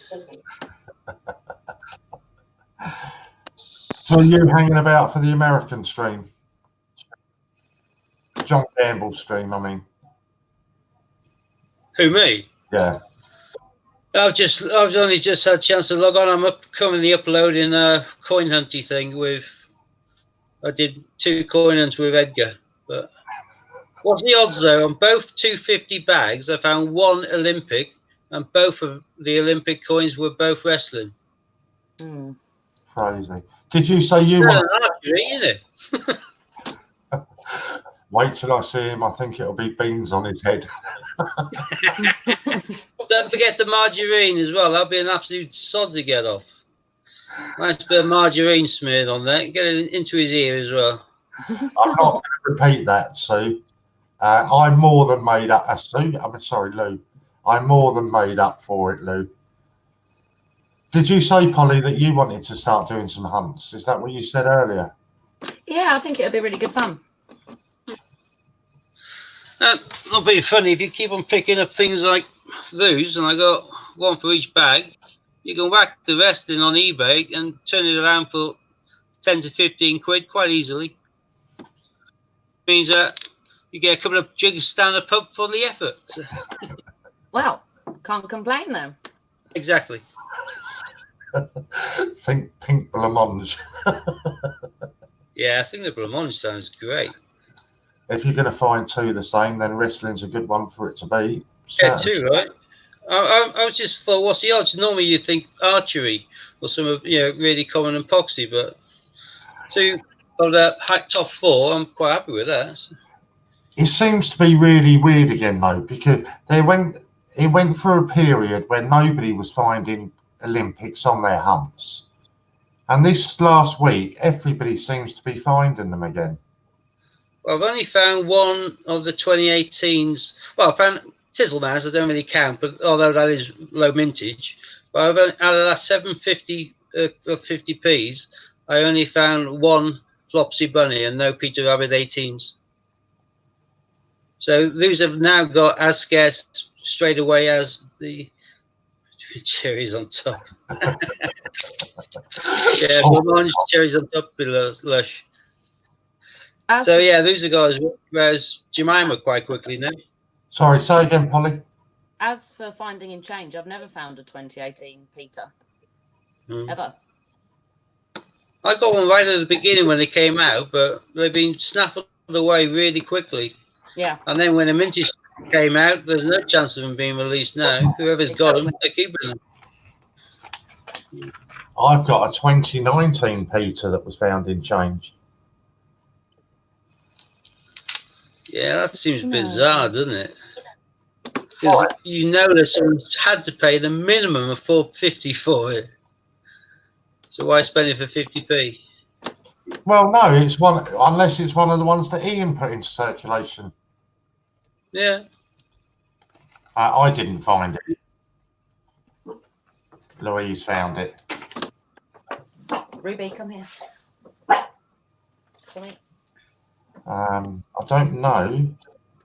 So are you hanging about for the American stream? John Campbell's stream, I mean. Who, me? Yeah. I've only just had a chance to log on. I'm currently uploading a coin hunting thing with. I did 2 coin hunts with Edgar. But what's the odds though? On both 250 bags, I found 1 Olympic, and both of the Olympic coins were both wrestling. Mm. Crazy. Did you say you want? Archery, isn't it? Wait till I see him. I think it'll be beans on his head. Don't forget the margarine as well. That'll be an absolute sod to get off. Nice bit of margarine smeared on there. Get it into his ear as well. I'm not going to repeat that, Sue. I'm more than made up. Sue, I'm sorry, Lou. I'm more than made up for it, Lou. Did you say, Polly, that you wanted to start doing some hunts? Is that what you said earlier? Yeah, I think it'll be really good fun. It'll be funny if you keep on picking up things like those, and I got 1 for each bag. You can whack the rest in on eBay and turn it around for 10 to 15 quid quite easily. Means that you get a couple of jigs down the pub for the effort. Well, can't complain then. Exactly. Think pink blancmange. Yeah, I think the blancmange sounds great. If you're going to find 2 the same, then wrestling's a good one for it to be. Yeah, 2, right? I just thought, what's the odds? Normally you'd think archery or some really common and poxy, but 2 of the top 4, I'm quite happy with that. It seems to be really weird again, though, because it went through a period where nobody was finding Olympics on their hunts. And this last week, everybody seems to be finding them again. Well, I've only found 1 of the 2018s. Well, I found Tittlemans, I don't really count, but although that is low mintage. But I've only, out of that 750 50p's, I only found 1 Flopsy Bunny and no Peter Rabbit 18s. So those have now got as scarce straight away as the cherries on top. Yeah, blancmange cherries on top below lush. As So for, yeah, these are guys. Whereas Jemima quite quickly now. Sorry, say again, Polly. as for finding in change, I've never found a 2018 Peter. Ever. I got one right at the beginning when they came out, but they've been snaffled away really quickly. Yeah. And then when the mintage came out, there's no chance of them being released now. Whoever's got them, they're keeping them. I've got a 2019 Peter that was found in change. Yeah, that seems No. bizarre, doesn't it? Because you know that someone's had to pay the minimum of $4.50 for it. So why spend it for 50p? Well, no, it's one unless it's one of the ones that Ian put into circulation. Yeah. I didn't find it. Louise found it. Ruby, come here. Come here. I don't know.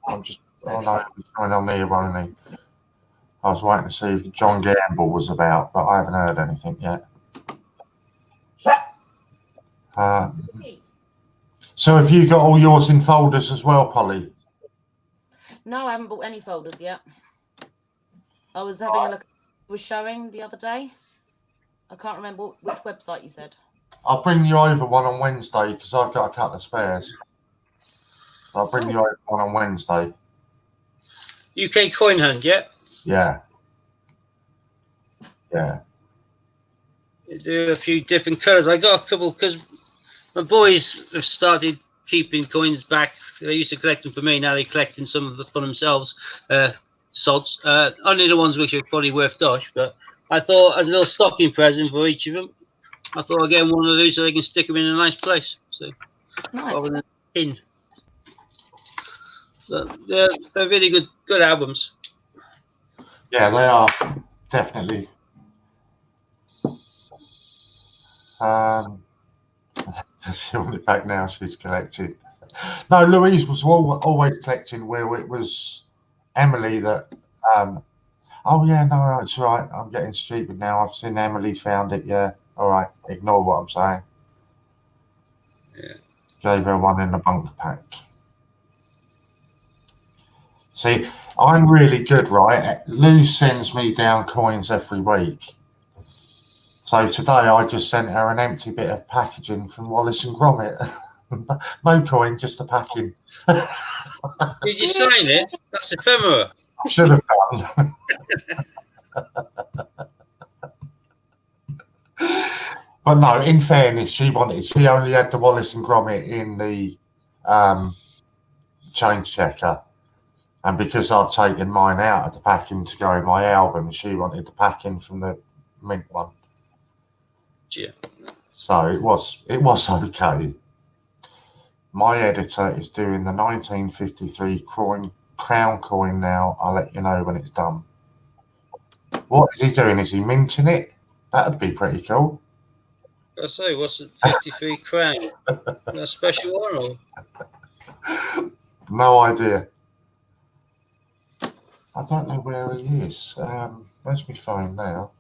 I'm just. Oh no, it's coming on me, won't he? I was waiting to see if John Gamble was about, but I haven't heard anything yet. So have you got all yours in folders as well, Polly? No, I haven't bought any folders yet. I was having a look. It was showing the other day. I can't remember which website you said. I'll bring you over one on Wednesday because I've got a couple of spares. I'll bring you over one on Wednesday. UK Coin Hunt, yeah? Yeah. Yeah. They do a few different colours. I got a couple because my boys have started keeping coins back. They used to collect them for me. Now they're collecting some of them for themselves. Sods. Only the ones which are probably worth dosh. But I thought as a little stocking present for each of them, I thought I'd get them one of these so they can stick them in a nice place. So Nice. rather than a tin. But they're really good albums. Yeah, they are definitely. She wants it back now. She's collecting. No, Louise was always collecting. Where it was Emily that. Oh yeah, no, it's right. I'm getting stupid now. I've seen Emily found it. Yeah, all right. Ignore what I'm saying. Yeah. Gave her one in the bunker pack. See, I'm really good, right? Lou sends me down coins every week. So today I just sent her an empty bit of packaging from Wallace and Gromit. No coin, just a packing. Did you sign it? That's ephemera. Should have done. But no, in fairness, she only had the Wallace and Gromit in the change checker. And because I'd taken mine out of the packing to go in my album, she wanted the packing from the mint one. Yeah. So it was okay. My editor is doing the 1953 crown coin now. I'll let you know when it's done. What is he doing? Is he minting it? That'd be pretty cool. I say, what's it? 53 crown? A special one or? No idea. I don't know where he is. Where's my phone now?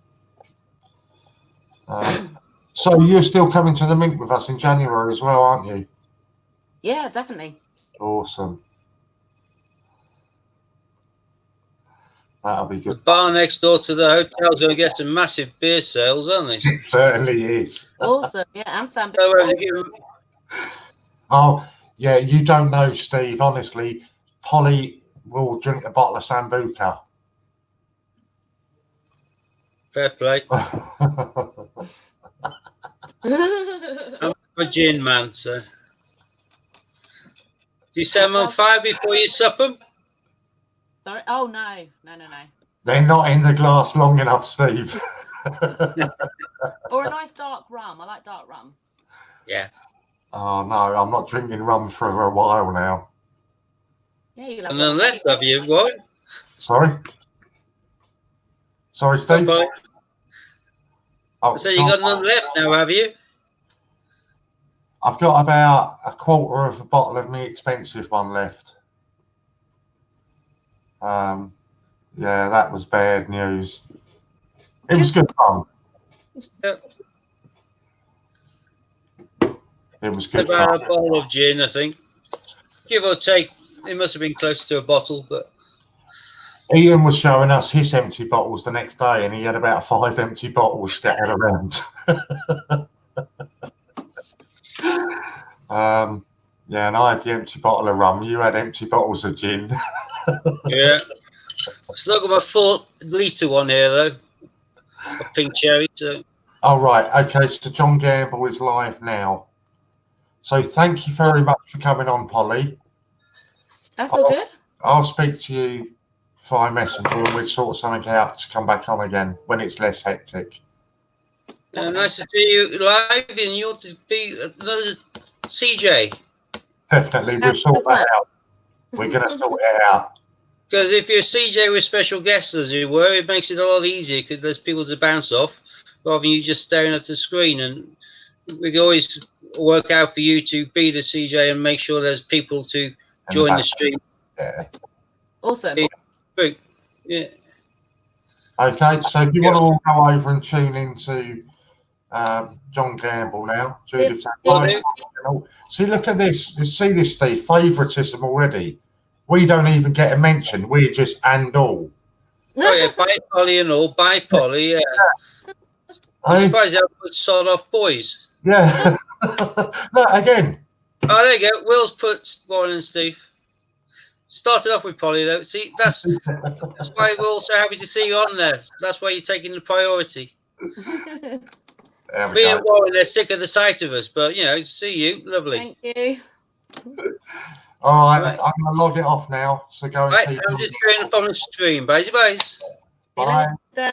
So you're still coming to the mint with us in January as well, aren't you? Yeah, definitely. Awesome. That'll be good. The bar next door to the hotel's going to get some massive beer sales, aren't they? It certainly is. Awesome. Yeah, and Sam. Oh, yeah, you don't know, Steve. Honestly, Polly will drink a bottle of Sambuca. Fair play. I'm a gin man, so. Do you set them on fire before you sup them? Sorry. Oh, no. No. They're not in the glass long enough, Steve. Or a nice dark rum. I like dark rum. Yeah. Oh, no, I'm not drinking rum for a while now. Yeah, you love And then left of you, what? Sorry? Sorry, Steve? Oh, so you got none left now, have you? I've got about a quarter of a bottle of my expensive one left. Yeah, that was bad news. It was good fun. Yep. It was good about fun. a bottle of gin, I think. give or take. It must have been close to a bottle, but Ian was showing us his empty bottles the next day, and he had about 5 empty bottles scattered around. Yeah, and I had the empty bottle of rum. You had empty bottles of gin. yeah. Still got my 4-litre one here though, a pink cherry. So. All right, okay. So John Gamble is live now. So thank you very much for coming on, Polly. That's all good. I'll speak to you via Messenger and we'll sort something out to come back on again when it's less hectic. Nice to see you live, and you ought to be another CJ. Definitely, we'll sort that out. We're going to sort it out. Because if you're a CJ with special guests, as you were, it makes it a lot easier because there's people to bounce off rather than you just staring at the screen. And we can always work out for you to be the CJ and make sure there's people to join the stream. Yeah. Awesome. Yeah. Okay, so if you want to all go over and tune into John Gamble now, Judith. See, look at this. You see this, Steve? Favouritism already. We don't even get a mention. We're just and all. Oh yeah, bye Polly and all. Bye Polly. Yeah. I'm surprised how much sod off boys. Yeah. Look again. Oh, there you go. Will's put Warren and Steve. Started off with Polly though. See, that's why we're all so happy to see you on there. That's why you're taking the priority. Me and Warren, they're sick of the sight of us, but you know, see you, lovely. Thank you. All right, I'm gonna log it off now. So go and see. I'm just going from the stream. Bye. Bye.